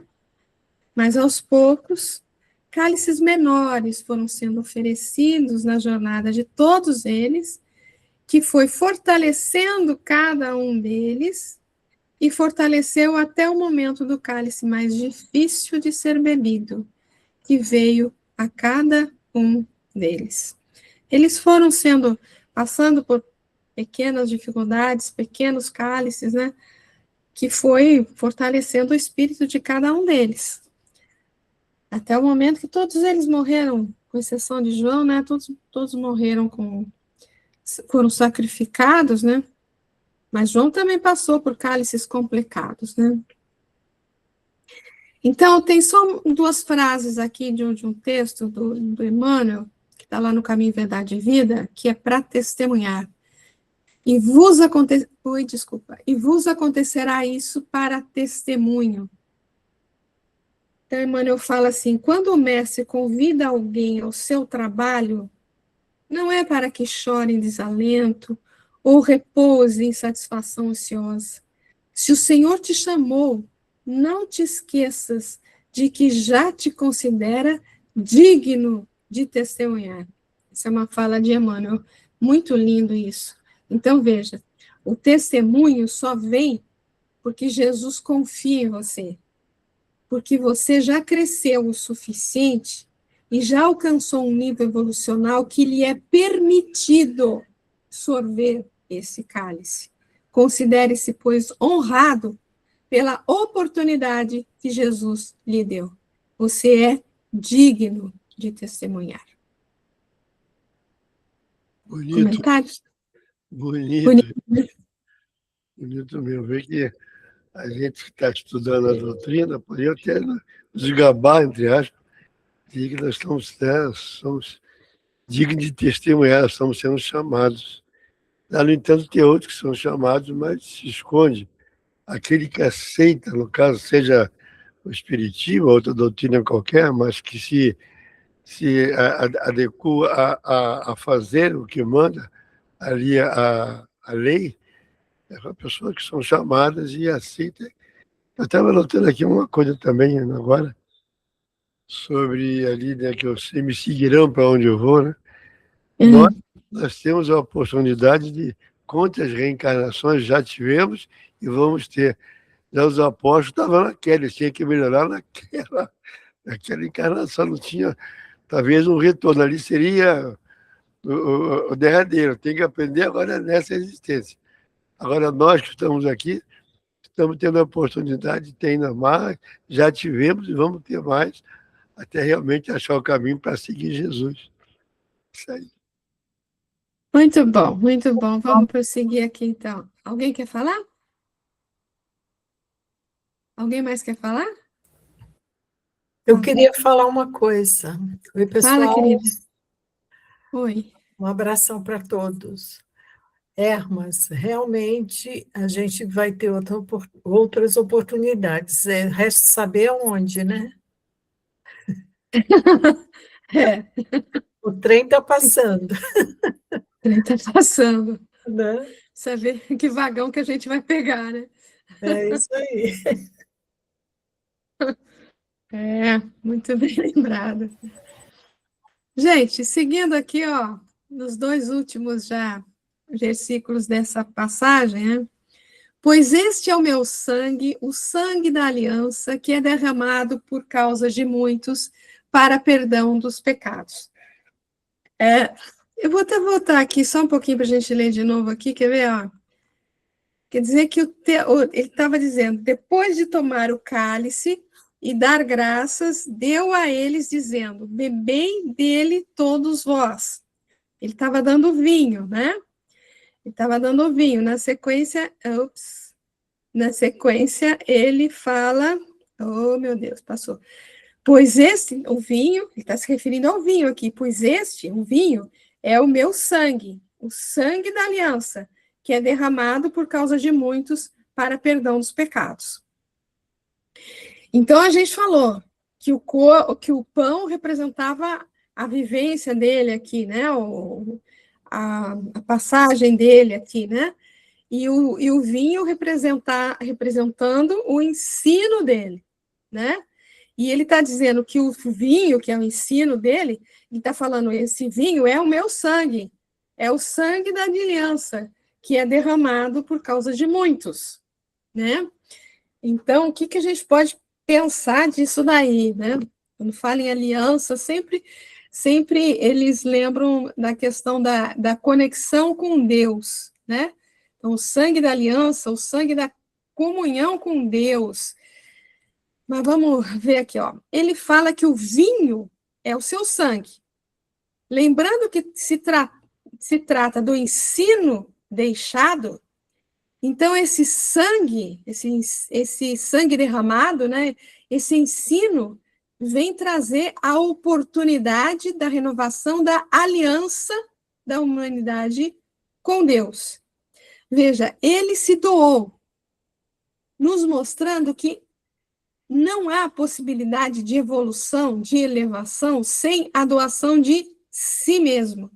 Mas aos poucos, cálices menores foram sendo oferecidos na jornada de todos eles, que foi fortalecendo cada um deles e fortaleceu até o momento do cálice mais difícil de ser bebido, que veio a cada um deles. Eles foram passando por pequenas dificuldades, pequenos cálices, né? que foi fortalecendo o espírito de cada um deles. Até o momento que todos eles morreram, com exceção de João, né? Todos morreram, foram sacrificados, né? Mas João também passou por cálices complicados, né? Então, tem só duas frases aqui de um texto do Emmanuel, que está lá no Caminho, Verdade e Vida, que é para testemunhar. E vos acontecerá isso para testemunho. Então, Emmanuel fala assim, quando o mestre convida alguém ao seu trabalho, não é para que chore em desalento ou repouse em satisfação ociosa. Se o Senhor te chamou, não te esqueças de que já te considera digno de testemunhar. Essa é uma fala de Emmanuel. Muito lindo isso. Então, veja, o testemunho só vem porque Jesus confia em você. Porque você já cresceu o suficiente e já alcançou um nível evolucional que lhe é permitido sorver esse cálice. Considere-se, pois, honrado pela oportunidade que Jesus lhe deu. Você é digno de testemunhar. Bonito, Comentários? bonito, bonito mesmo. Ver que a gente que está estudando a doutrina poderia até desgabar, entre aspas, de que nós somos dignos de testemunhar, estamos sendo chamados. No entanto, tem outros que são chamados, mas se esconde. Aquele que aceita, no caso, seja o espiritismo, outra doutrina qualquer, mas que se adequa a fazer o que manda ali a lei, é uma pessoa que são chamadas e aceita. Eu estava notando aqui uma coisa também agora, sobre ali, né, que vocês me seguirão para onde eu vou, né? Nós temos a oportunidade de quantas reencarnações já tivemos e vamos ter. Já os apóstolos estavam naquela, eles tinham que melhorar naquela encarnação, não tinha, talvez um retorno ali seria o derradeiro, tem que aprender agora nessa existência. Agora nós que estamos aqui, estamos tendo a oportunidade de ter ainda mais, já tivemos e vamos ter mais, até realmente achar o caminho para seguir Jesus. Isso aí. Muito bom, muito bom. Vamos prosseguir aqui, então. Alguém quer falar? Alguém mais quer falar? Eu queria falar uma coisa. Oi, pessoal. Fala, querida. Oi. Um abração para todos. Hermas, realmente a gente vai ter outras oportunidades. Resta saber aonde, né? É, O trem está passando. o trem está passando. Né? Saber que vagão que a gente vai pegar, né? É isso aí. É, muito bem lembrado. Gente, seguindo aqui, ó, nos dois últimos já versículos dessa passagem, né? Pois este é o meu sangue, o sangue da aliança, que é derramado por causa de muitos para perdão dos pecados. Eu vou até voltar aqui só um pouquinho para a gente ler de novo aqui, quer ver? Ó? Quer dizer que ele estava dizendo, depois de tomar o cálice e dar graças, deu a eles, dizendo, bebei dele todos vós. Ele estava dando vinho, né? Ele estava dando vinho. Na sequência, ele fala, oh meu Deus, passou. Pois o vinho, ele está se referindo ao vinho aqui, pois o vinho, é o meu sangue, o sangue da aliança, que é derramado por causa de muitos para perdão dos pecados. Então, a gente falou que o pão representava a vivência dele aqui, né? A passagem dele aqui, né? E o vinho representando o ensino dele, né? E ele está dizendo que o vinho, que é o ensino dele, ele está falando, esse vinho é o meu sangue, é o sangue da aliança, que é derramado por causa de muitos, né? Então, o que a gente pode pensar disso daí, né? Quando fala em aliança, sempre eles lembram da questão da conexão com Deus, né? Então, o sangue da aliança, o sangue comunhão com Deus. Mas vamos ver aqui, ó. Ele fala que o vinho é o seu sangue. Lembrando que se trata do ensino deixado, então esse sangue derramado, né? Esse ensino vem trazer a oportunidade da renovação da aliança da humanidade com Deus. Veja, ele se doou, nos mostrando que não há possibilidade de evolução, de elevação, sem a doação de si mesmo.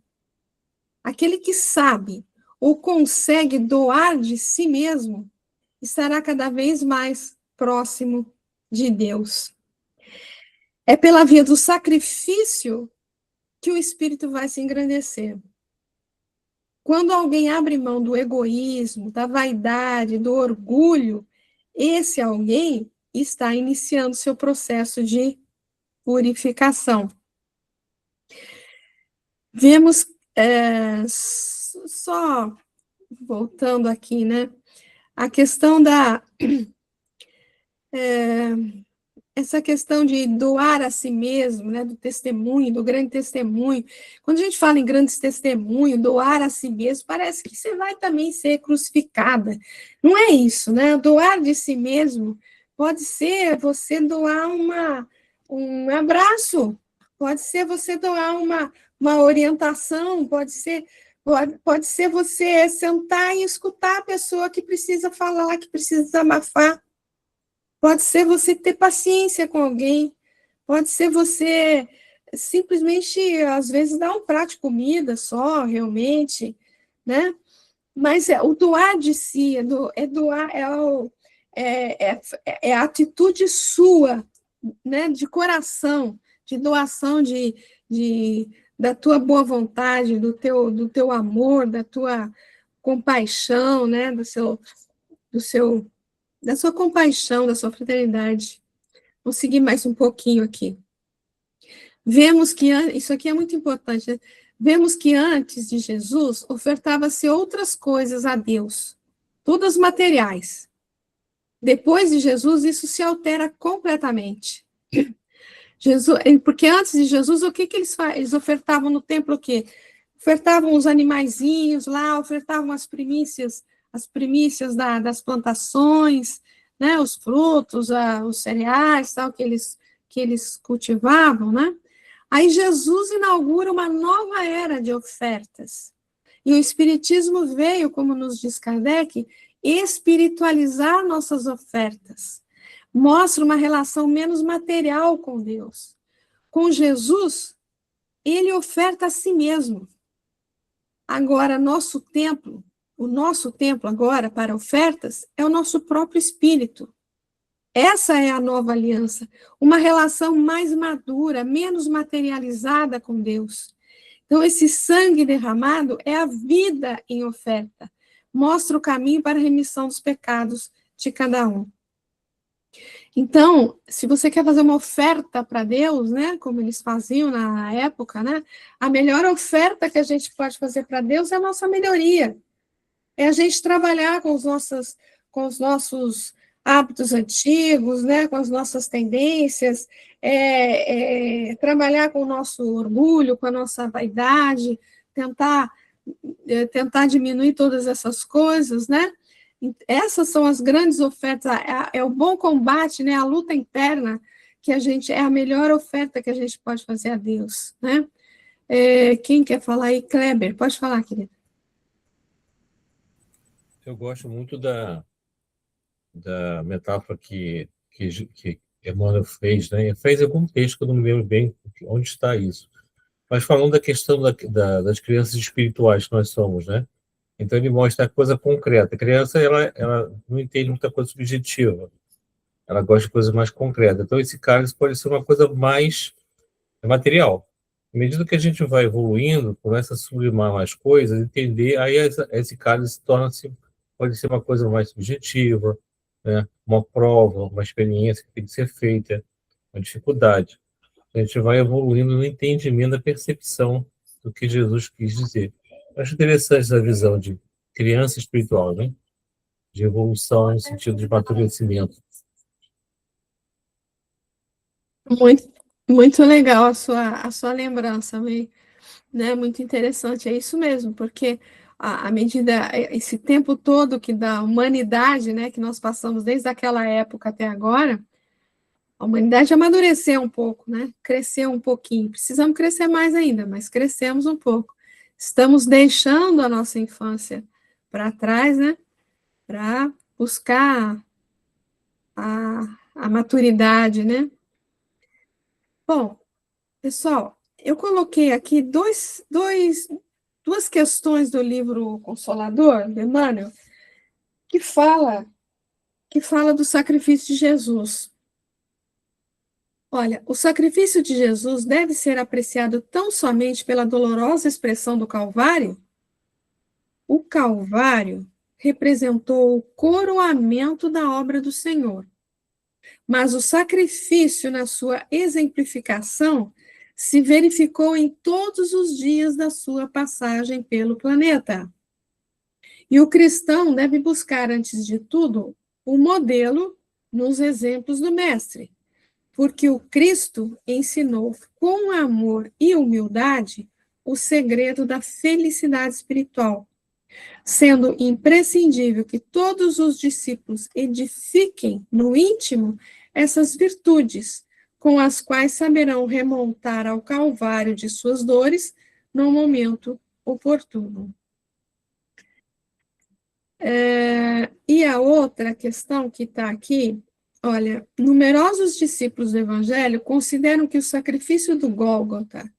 Aquele que sabe ou consegue doar de si mesmo estará cada vez mais próximo de Deus. É pela via do sacrifício que o espírito vai se engrandecer. Quando alguém abre mão do egoísmo, da vaidade, do orgulho, esse alguém está iniciando seu processo de purificação. Vemos, só voltando aqui, né? A questão essa questão de doar a si mesmo, né, do testemunho, do grande testemunho. Quando a gente fala em grandes testemunho, doar a si mesmo, parece que você vai também ser crucificada. Não é isso, né? Doar de si mesmo pode ser você doar um abraço, pode ser você doar uma orientação, pode ser você sentar e escutar a pessoa que precisa falar, que precisa desabafar. Pode ser você ter paciência com alguém, pode ser você simplesmente, às vezes, dar um prato de comida só, realmente, né? Mas o doar de si, é a atitude sua, né? De coração, de doação da tua boa vontade, do teu amor, da tua compaixão, né? Da sua compaixão, da sua fraternidade. Vou seguir mais um pouquinho aqui. Vemos que, isso aqui é muito importante, né? Vemos que antes de Jesus, ofertava-se outras coisas a Deus, todas materiais. Depois de Jesus, isso se altera completamente. Porque antes de Jesus, o que eles ofertavam no templo? O quê? Ofertavam os animaizinhos lá, ofertavam as primícias das plantações, né, os frutos, os cereais, tal, que eles cultivavam, né? Aí Jesus inaugura uma nova era de ofertas. E o Espiritismo veio, como nos diz Kardec, espiritualizar nossas ofertas. Mostra uma relação menos material com Deus. Com Jesus, ele oferta a si mesmo. Agora, o nosso templo agora para ofertas é o nosso próprio espírito. Essa é a nova aliança, uma relação mais madura, menos materializada com Deus. Então, esse sangue derramado é a vida em oferta, mostra o caminho para a remissão dos pecados de cada um. Então, se você quer fazer uma oferta para Deus, né, como eles faziam na época, né, a melhor oferta que a gente pode fazer para Deus é a nossa melhoria. É a gente trabalhar com os nossos hábitos antigos, né, com as nossas tendências, trabalhar com o nosso orgulho, com a nossa vaidade, tentar diminuir todas essas coisas, né? Essas são as grandes ofertas, é o bom combate, né, a luta interna, que é a melhor oferta que a gente pode fazer a Deus, né? Quem quer falar aí? Kleber, pode falar, querida. Eu gosto muito da metáfora que Emmanuel fez, né? Fez algum texto que eu não me lembro bem onde está isso. Mas falando da questão das crianças espirituais que nós somos, né? Então ele mostra a coisa concreta. A criança, ela não entende muita coisa subjetiva. Ela gosta de coisas mais concretas. Então esse cálice pode ser uma coisa mais material. À medida que a gente vai evoluindo, começa a sublimar mais coisas, entender, aí esse cálice pode ser uma coisa mais subjetiva, né? Uma prova, uma experiência que tem que ser feita, uma dificuldade. A gente vai evoluindo no entendimento da percepção do que Jesus quis dizer. Eu acho interessante essa visão de criança espiritual, né? de evolução no sentido de amadurecimento. Muito, muito legal a sua lembrança, né? Muito interessante, é isso mesmo, porque à medida, esse tempo todo que da humanidade, né, que nós passamos desde aquela época até agora, a humanidade amadureceu um pouco, né? Cresceu um pouquinho. Precisamos crescer mais ainda, mas crescemos um pouco. Estamos deixando a nossa infância para trás, né? Para buscar a maturidade, né? Bom, pessoal, eu coloquei aqui duas questões do livro Consolador, de Emmanuel, que fala do sacrifício de Jesus. Olha, o sacrifício de Jesus deve ser apreciado tão somente pela dolorosa expressão do Calvário? O Calvário representou o coroamento da obra do Senhor, mas o sacrifício, na sua exemplificação, se verificou em todos os dias da sua passagem pelo planeta. E o cristão deve buscar, antes de tudo, o modelo nos exemplos do Mestre, porque o Cristo ensinou com amor e humildade o segredo da felicidade espiritual, sendo imprescindível que todos os discípulos edifiquem no íntimo essas virtudes, com as quais saberão remontar ao calvário de suas dores no momento oportuno. E a outra questão que está aqui, olha, numerosos discípulos do Evangelho consideram que o sacrifício do Gólgota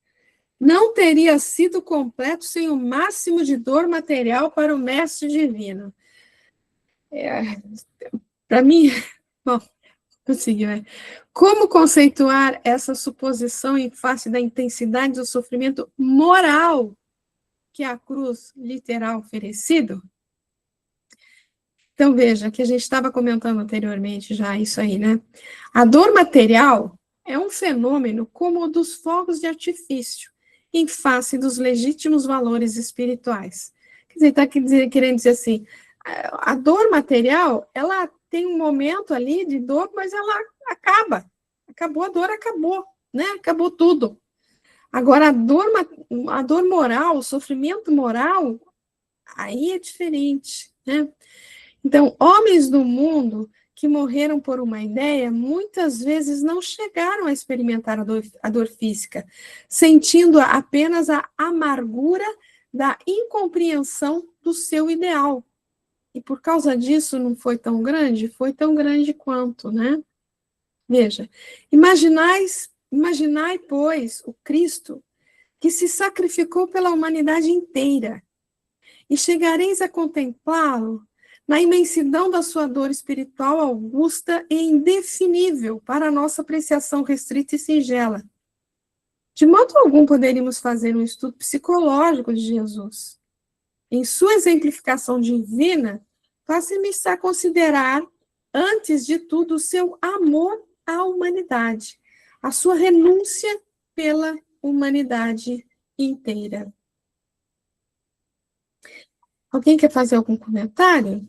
não teria sido completo sem o máximo de dor material para o Mestre Divino. Para mim, bom, consegui, né? Como conceituar essa suposição em face da intensidade do sofrimento moral que a cruz literal oferecido? Então, veja, que a gente estava comentando anteriormente já isso aí, né? A dor material é um fenômeno como o dos fogos de artifício, em face dos legítimos valores espirituais. Quer dizer, está querendo dizer assim, a dor material, ela tem um momento ali de dor, mas ela acaba. Acabou a dor, acabou, né? Acabou tudo. Agora, a dor moral, o sofrimento moral, aí é diferente, né? Então, homens do mundo que morreram por uma ideia, muitas vezes não chegaram a experimentar a dor física, sentindo apenas a amargura da incompreensão do seu ideal. E por causa disso não foi tão grande? Foi tão grande quanto, né? Veja, imaginai, pois, o Cristo que se sacrificou pela humanidade inteira, e chegareis a contemplá-lo na imensidão da sua dor espiritual augusta e indefinível para a nossa apreciação restrita e singela. De modo algum poderíamos fazer um estudo psicológico de Jesus. Em sua exemplificação divina, faz-me estar a considerar, antes de tudo, o seu amor à humanidade, a sua renúncia pela humanidade inteira. Alguém quer fazer algum comentário?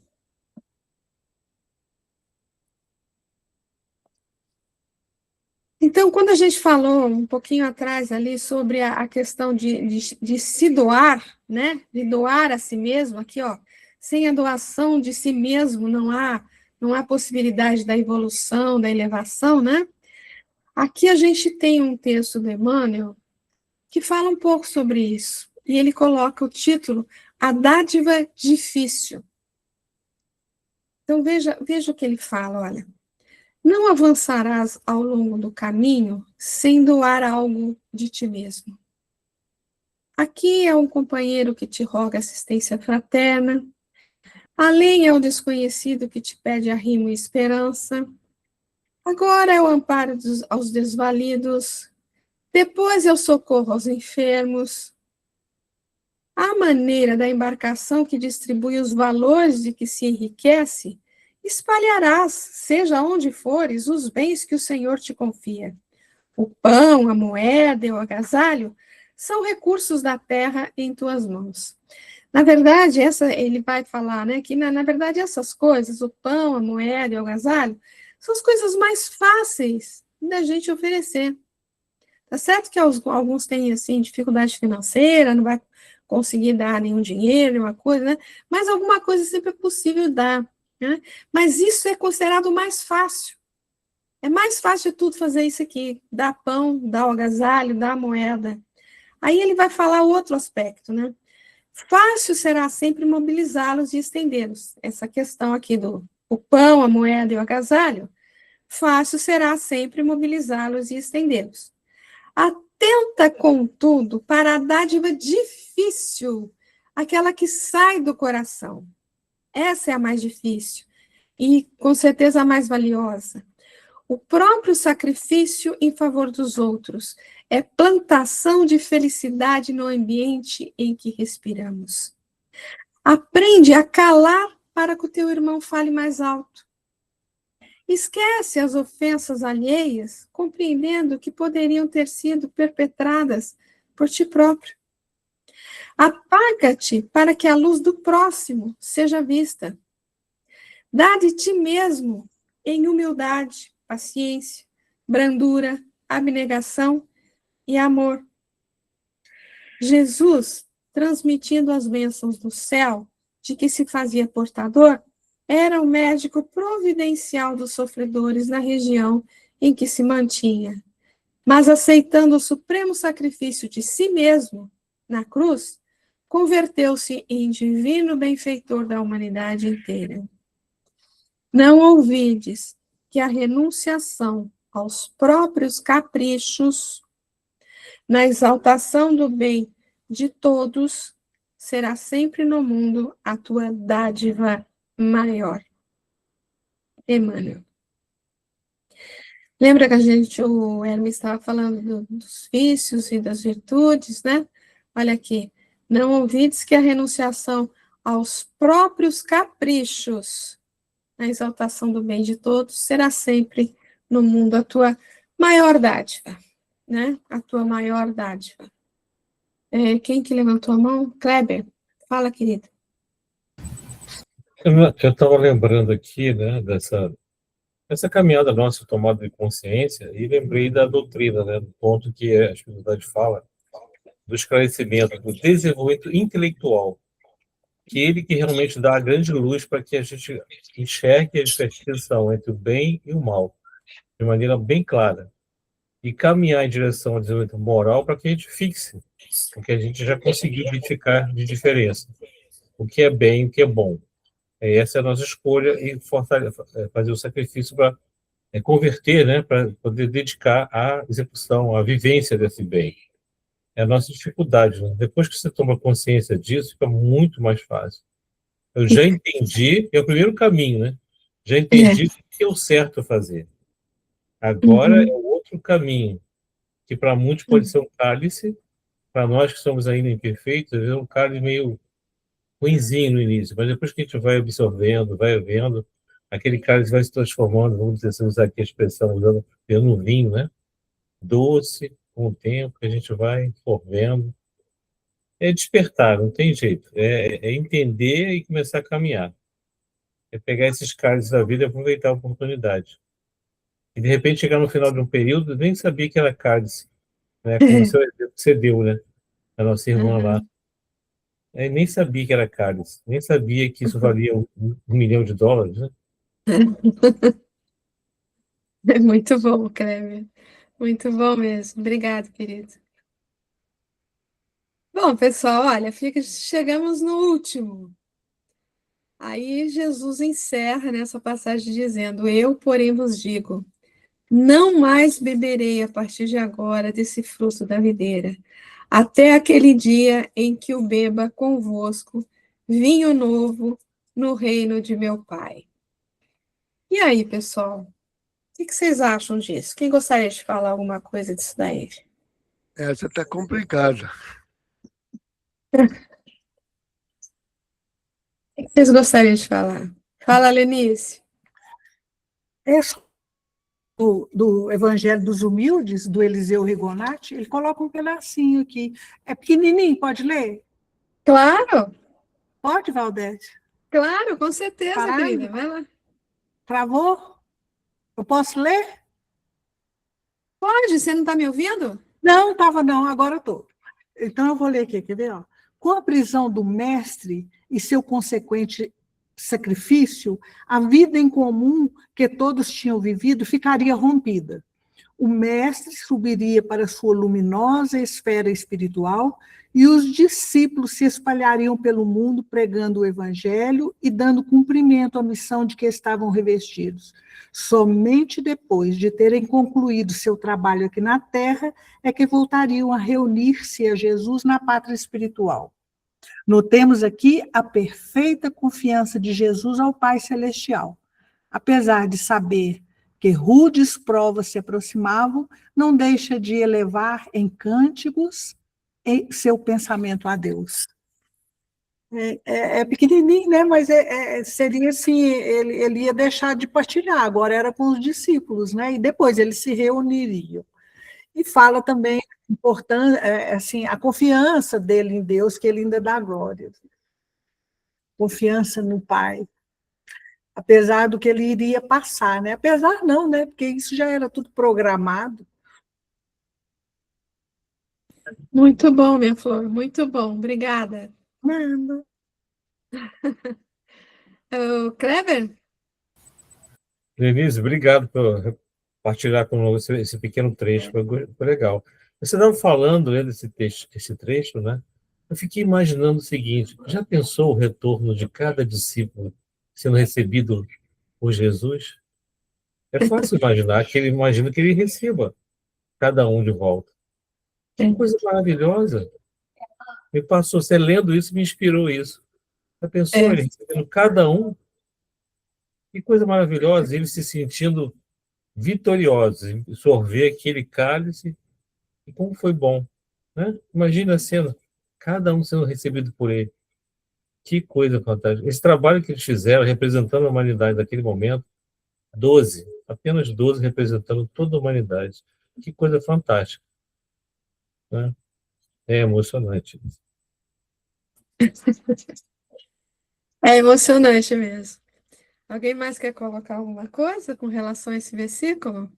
Então, quando a gente falou um pouquinho atrás ali sobre a questão de se doar, né? De doar a si mesmo, aqui, ó, sem a doação de si mesmo não há possibilidade da evolução, da elevação, né? Aqui a gente tem um texto do Emmanuel que fala um pouco sobre isso. E ele coloca o título A Dádiva Difícil. Então, veja o que ele fala, olha. Não avançarás ao longo do caminho sem doar algo de ti mesmo. Aqui é um companheiro que te roga assistência fraterna, além é o desconhecido que te pede arrimo e esperança, agora é o amparo aos desvalidos, depois é o socorro aos enfermos. À maneira da embarcação que distribui os valores de que se enriquece, espalharás, seja onde fores, os bens que o Senhor te confia. O pão, a moeda e o agasalho são recursos da terra em tuas mãos. Na verdade, ele vai falar, né, que na verdade essas coisas, o pão, a moeda e o agasalho, são as coisas mais fáceis da gente oferecer. Tá certo que alguns têm, assim, dificuldade financeira, não vai conseguir dar nenhum dinheiro, nenhuma coisa, né? Mas alguma coisa sempre é possível dar, né? Mas isso é considerado o mais fácil. É mais fácil de tudo fazer isso aqui, dar pão, dar o agasalho, dar a moeda. Aí ele vai falar outro aspecto, né? Fácil será sempre mobilizá-los e estendê-los. Essa questão aqui do o pão, a moeda e o agasalho, fácil será sempre mobilizá-los e estendê-los. Atenta, contudo, para a dádiva difícil, aquela que sai do coração. Essa é a mais difícil e, com certeza, a mais valiosa. O próprio sacrifício em favor dos outros é plantação de felicidade no ambiente em que respiramos. Aprende a calar para que o teu irmão fale mais alto. Esquece as ofensas alheias, compreendendo que poderiam ter sido perpetradas por ti próprio. Apaga-te para que a luz do próximo seja vista. Dá de ti mesmo em humildade, paciência, brandura, abnegação e amor. Jesus, transmitindo as bênçãos do céu, de que se fazia portador, era o médico providencial dos sofredores na região em que se mantinha. Mas aceitando o supremo sacrifício de si mesmo na cruz, converteu-se em divino benfeitor da humanidade inteira. Não ouvides que a renunciação aos próprios caprichos, na exaltação do bem de todos, será sempre no mundo a tua dádiva maior. Emmanuel. Lembra que o Hermes estava falando dos vícios e das virtudes, né? Olha aqui. Não ouvides que a renunciação aos próprios caprichos, na exaltação do bem de todos, será sempre no mundo a tua maior dádiva, né? A tua maior dádiva. Quem que levantou a mão? Kleber, fala, querido. Eu estava lembrando aqui, né, dessa caminhada nossa, tomada de consciência, e lembrei da doutrina, né, do ponto que a espiritualidade fala, do esclarecimento, do desenvolvimento intelectual, que ele que realmente dá a grande luz para que a gente enxergue a distinção entre o bem e o mal, de maneira bem clara, e caminhar em direção ao desenvolvimento moral para que a gente fixe, porque a gente já conseguiu identificar de diferença, o que é bem e o que é bom. Essa é a nossa escolha e fazer o sacrifício para converter, né, para poder dedicar à execução, à vivência desse bem. É a nossa dificuldade. Né? Depois que você toma consciência disso, fica muito mais fácil. Eu já entendi, é o primeiro caminho, né? Já entendi o que é o certo fazer. Agora é o outro caminho, que para muitos pode ser um cálice, para nós que somos ainda imperfeitos, é um cálice meio ruinzinho no início, mas depois que a gente vai absorvendo, vai vendo, aquele cálice vai se transformando, vamos dizer, usar aqui a expressão, usando um vinho, né? Doce, com o tempo, que a gente vai formando. É despertar, não tem jeito. É entender e começar a caminhar. É pegar esses cálices da vida e aproveitar a oportunidade. E, de repente, chegar no final de um período, nem sabia que era cálice, né? Como o seu exemplo que você deu, né? A nossa irmã lá. Nem sabia que era cálice, nem sabia que isso valia $1 milhão, né? É muito bom, Kleber. Muito bom mesmo. Obrigado, querido. Bom, pessoal, olha, chegamos no último. Aí Jesus encerra nessa passagem dizendo: Eu, porém, vos digo, não mais beberei a partir de agora desse fruto da videira, até aquele dia em que o beba convosco vinho novo no reino de meu Pai. E aí, pessoal? O que vocês acham disso? Quem gostaria de falar alguma coisa disso daí? Essa está complicada. O que vocês gostariam de falar? Fala, Lenice. Esse do Evangelho dos Humildes, do Eliseu Rigonati, ele coloca um pedacinho aqui. É pequenininho, pode ler? Claro. Pode, Valdete? Claro, com certeza, Parado? querida. Vai lá. Travou? Eu posso ler? Pode, você não está me ouvindo? Não, estava não, agora estou. Então, eu vou ler aqui, quer ver? Ó? Com a prisão do mestre e seu consequente sacrifício, a vida em comum que todos tinham vivido ficaria rompida. O mestre subiria para sua luminosa esfera espiritual e os discípulos se espalhariam pelo mundo pregando o evangelho e dando cumprimento à missão de que estavam revestidos. Somente depois de terem concluído seu trabalho aqui na Terra é que voltariam a reunir-se a Jesus na pátria espiritual. Notemos aqui a perfeita confiança de Jesus ao Pai Celestial. Apesar de saber que rudes provas se aproximavam, não deixa de elevar em cânticos seu pensamento a Deus. É pequenininho, né? Mas seria assim, ele ia deixar de partilhar, agora era com os discípulos, né? E depois eles se reuniriam. E fala também assim, a confiança dele em Deus, que ele ainda dá glória. Confiança no Pai. Apesar do que ele iria passar, né? Apesar não, né? Porque isso já era tudo programado. Muito bom, minha flor, muito bom. Obrigada. Nada. Kleber? Denise, obrigado por partilhar conosco esse pequeno trecho, foi legal. Você estava falando, né, esse trecho, né? Eu fiquei imaginando o seguinte: já pensou o retorno de cada discípulo sendo recebido por Jesus? É fácil imaginar que ele imagina que ele receba cada um de volta. Que coisa maravilhosa! Me passou, você lendo isso, me inspirou isso. Já pensou ele recebendo cada um? Que coisa maravilhosa, ele se sentindo vitoriosos, em sorver aquele cálice, e como foi bom, né? Imagina a cena, cada um sendo recebido por ele. Que coisa fantástica. Esse trabalho que eles fizeram, representando a humanidade naquele momento, 12, apenas 12 representando toda a humanidade. Que coisa fantástica, né? É emocionante. É emocionante mesmo. Alguém mais quer colocar alguma coisa com relação a esse versículo?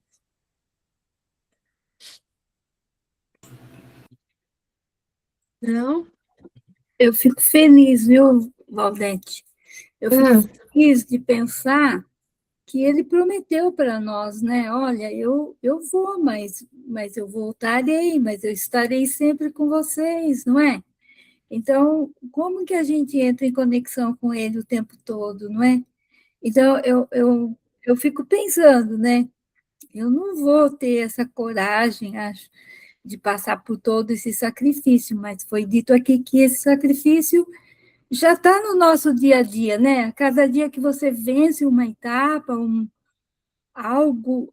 Não? Eu fico feliz, viu, Valdete? Eu fico feliz de pensar que ele prometeu para nós, né? Olha, eu vou, mas eu voltarei, mas eu estarei sempre com vocês, não é? Então, como que a gente entra em conexão com ele o tempo todo, não é? Então, eu fico pensando, né? Eu não vou ter essa coragem, acho, de passar por todo esse sacrifício, mas foi dito aqui que esse sacrifício já está no nosso dia a dia, né? Cada dia que você vence uma etapa, algo,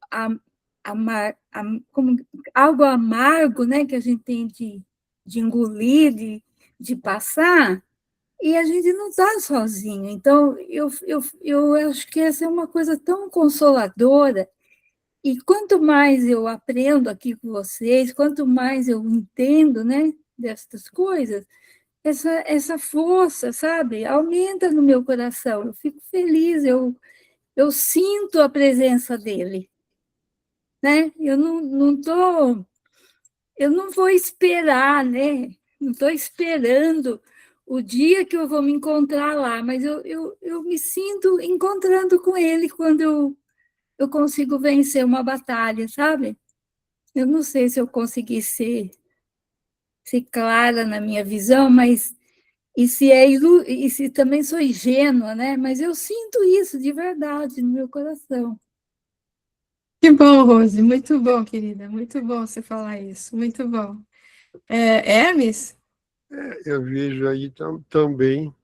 algo amargo, né? Que a gente tem de engolir, de passar, e a gente não está sozinho. Então, eu acho que essa é uma coisa tão consoladora. E quanto mais eu aprendo aqui com vocês, quanto mais eu entendo, né, destas coisas, essa força, sabe, aumenta no meu coração. Eu fico feliz, eu sinto a presença dele, né? Eu não vou esperar, né? Não estou esperando o dia que eu vou me encontrar lá, mas eu me sinto encontrando com ele quando eu consigo vencer uma batalha, sabe? Eu não sei se eu consegui ser clara na minha visão, mas e se também sou ingênua, né? Mas eu sinto isso de verdade no meu coração. Que bom, Rose, muito bom, querida, muito bom você falar isso, muito bom. Hermes? Eu vejo aí também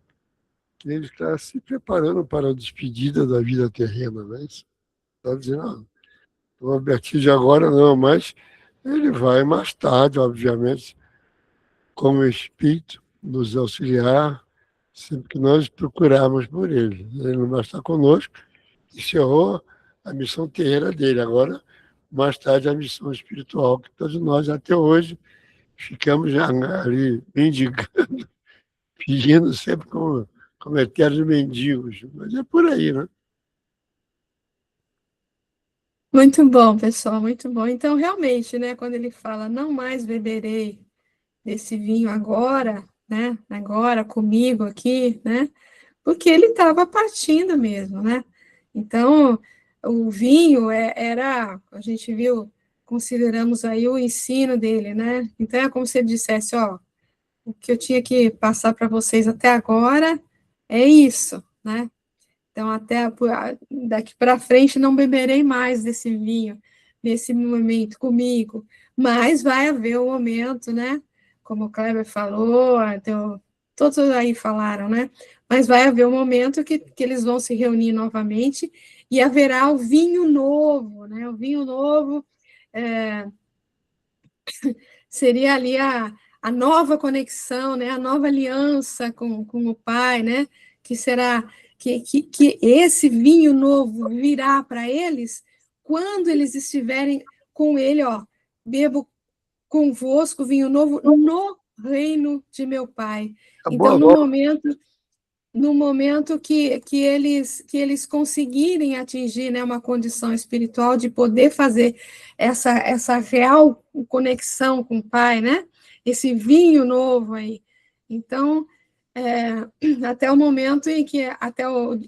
que ele está se preparando para a despedida da vida terrena, né? Está dizendo, não, a partir agora não, mas ele vai mais tarde, obviamente, como Espírito, nos auxiliar, sempre que nós procurarmos por ele. Ele não vai estar conosco, encerrou a missão terrena dele. Agora, mais tarde, a missão espiritual, que todos nós, até hoje, ficamos já ali mendigando, pedindo sempre como como eternos mendigos. Mas é por aí, né? Muito bom, pessoal, muito bom. Então, realmente, né, quando ele fala, não mais beberei desse vinho agora, né, agora comigo aqui, né, porque ele estava partindo mesmo, né? Então, o vinho era, a gente viu, consideramos aí o ensino dele, né? Então, é como se ele dissesse, ó, o que eu tinha que passar para vocês até agora é isso, né? Então, daqui para frente, não beberei mais desse vinho, nesse momento comigo, mas vai haver um momento, né? Como o Kleber falou, todos aí falaram, né? Mas vai haver um momento que eles vão se reunir novamente e haverá o vinho novo, né? O vinho novo seria ali a nova conexão, né? A nova aliança com o Pai, né? Que será que esse vinho novo virá para eles quando eles estiverem com ele, ó, bebo convosco vinho novo no reino de meu Pai. A Então, boa no momento que eles conseguirem atingir, né, uma condição espiritual de poder fazer essa real conexão com o Pai, né? Esse vinho novo aí. Então, até o momento em que,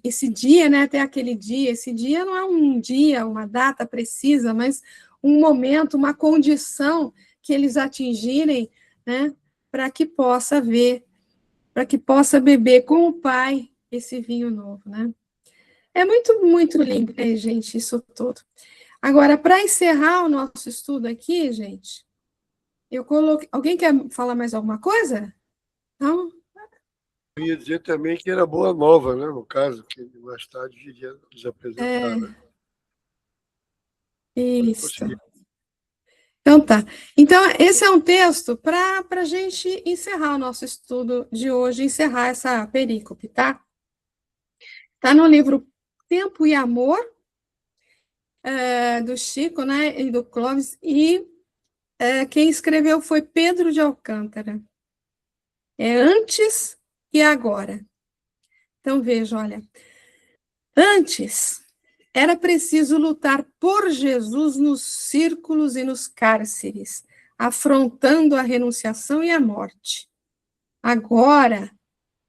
esse dia, né, até aquele dia, esse dia não é um dia, uma data precisa, mas um momento, uma condição que eles atingirem, né, para que possa beber com o Pai esse vinho novo, né? É muito, muito lindo, né, gente, isso tudo. Agora, para encerrar o nosso estudo aqui, gente, eu coloquei... Alguém quer falar mais alguma coisa? Não? Eu ia dizer também que era boa nova, né? No caso, que ele mais tarde viria nos apresentar, né? Isso. Então tá. Então, esse é um texto para a gente encerrar o nosso estudo de hoje, encerrar essa perícope, tá? Está no livro Tempo e Amor, do Chico, né, e do Clóvis, e quem escreveu foi Pedro de Alcântara. É antes e agora. Então, veja, olha. Antes, era preciso lutar por Jesus nos círculos e nos cárceres, afrontando a renunciação e a morte. Agora,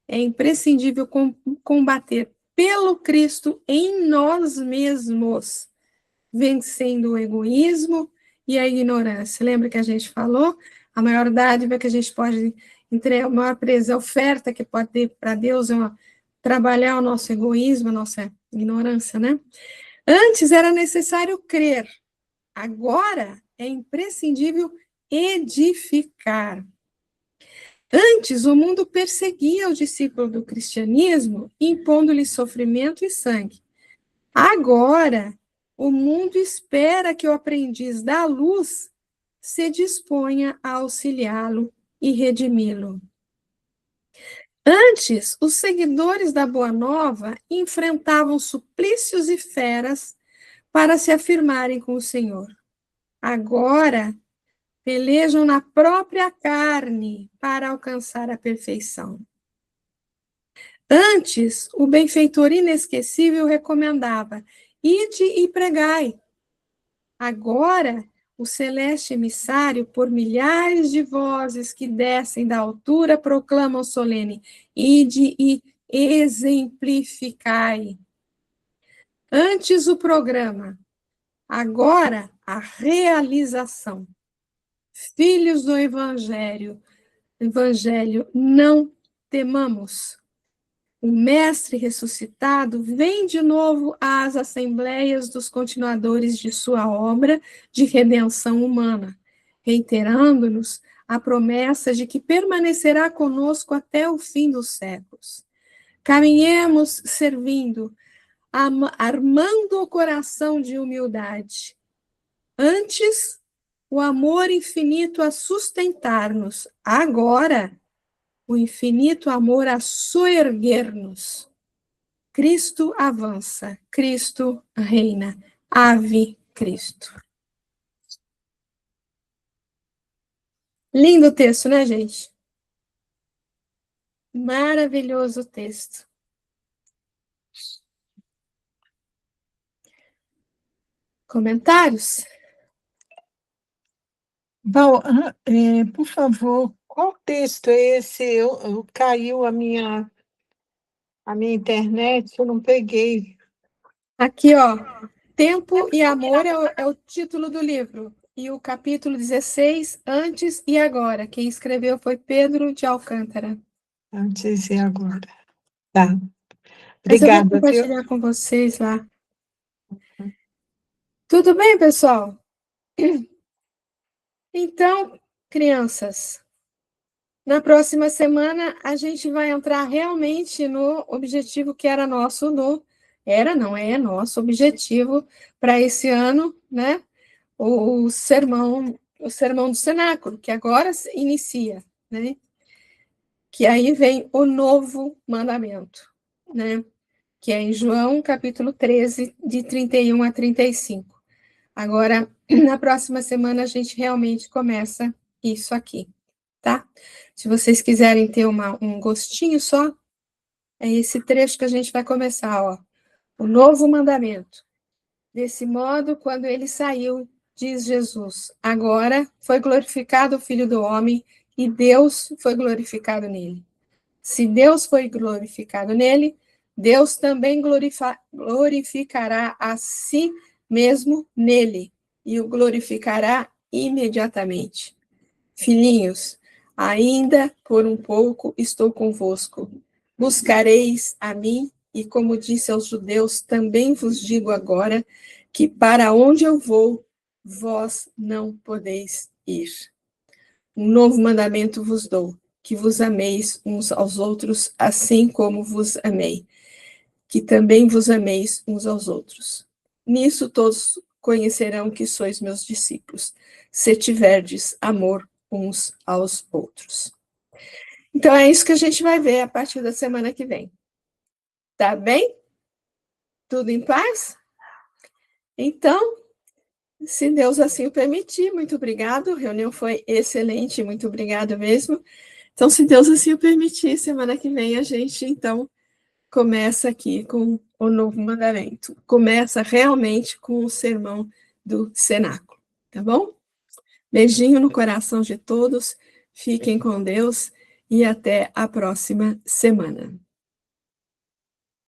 é imprescindível combater pelo Cristo em nós mesmos, vencendo o egoísmo e a ignorância. Lembra que a gente falou? A maior dádiva que a gente pode entregar, a maior oferta que pode ter para Deus é trabalhar o nosso egoísmo, a nossa ignorância, né? Antes era necessário crer, agora é imprescindível edificar. Antes, o mundo perseguia o discípulo do cristianismo, impondo-lhe sofrimento e sangue. Agora, o mundo espera que o aprendiz da luz se disponha a auxiliá-lo e redimi-lo. Antes, os seguidores da Boa Nova enfrentavam suplícios e feras para se afirmarem com o Senhor. Agora, pelejam na própria carne para alcançar a perfeição. Antes, o benfeitor inesquecível recomendava: ide e pregai. Agora, o celeste emissário, por milhares de vozes que descem da altura, proclamam solene: ide e exemplificai. Antes o programa, agora a realização. Filhos do Evangelho, não temamos. O Mestre ressuscitado vem de novo às assembleias dos continuadores de sua obra de redenção humana, reiterando-nos a promessa de que permanecerá conosco até o fim dos séculos. Caminhemos servindo, armando o coração de humildade. Antes, o amor infinito a sustentar-nos. Agora, o infinito amor a soerguer-nos. Cristo avança, Cristo reina. Ave Cristo. Lindo texto, né, gente? Maravilhoso texto. Comentários? Val, por favor, qual texto é esse? Caiu a minha internet, eu não peguei. Aqui, ó. Tempo e Amor é o título do livro. E o capítulo 16, Antes e Agora. Quem escreveu foi Pedro de Alcântara. Antes e agora. Tá. Mas eu vou Obrigada, viu? compartilhar com vocês lá. Tudo bem, pessoal? Então, crianças, na próxima semana a gente vai entrar realmente no objetivo que era nosso, não é nosso objetivo para esse ano, né? O sermão do cenáculo, que agora inicia, né? Que aí vem o novo mandamento, né? Que é em João, capítulo 13, de 31 a 35. Agora, na próxima semana, a gente realmente começa isso aqui, tá? Se vocês quiserem ter um gostinho só, é esse trecho que a gente vai começar, ó. O novo mandamento. Desse modo, quando ele saiu, diz Jesus, agora foi glorificado o Filho do Homem e Deus foi glorificado nele. Se Deus foi glorificado nele, Deus também glorificará a si mesmo nele e o glorificará imediatamente. Filhinhos, ainda por um pouco estou convosco. Buscareis a mim, e como disse aos judeus, também vos digo agora, que para onde eu vou, vós não podeis ir. Um novo mandamento vos dou, que vos ameis uns aos outros, assim como vos amei, que também vos ameis uns aos outros. Nisso todos conhecerão que sois meus discípulos, se tiverdes amor uns aos outros. Então é isso que a gente vai ver a partir da semana que vem. Tá bem? Tudo em paz? Então, se Deus assim o permitir, muito obrigado. A reunião foi excelente, muito obrigado mesmo. Então, se Deus assim o permitir, semana que vem a gente, então, começa aqui com o novo mandamento. Começa realmente com o sermão do cenáculo, tá bom? Beijinho no coração de todos, fiquem com Deus e até a próxima semana.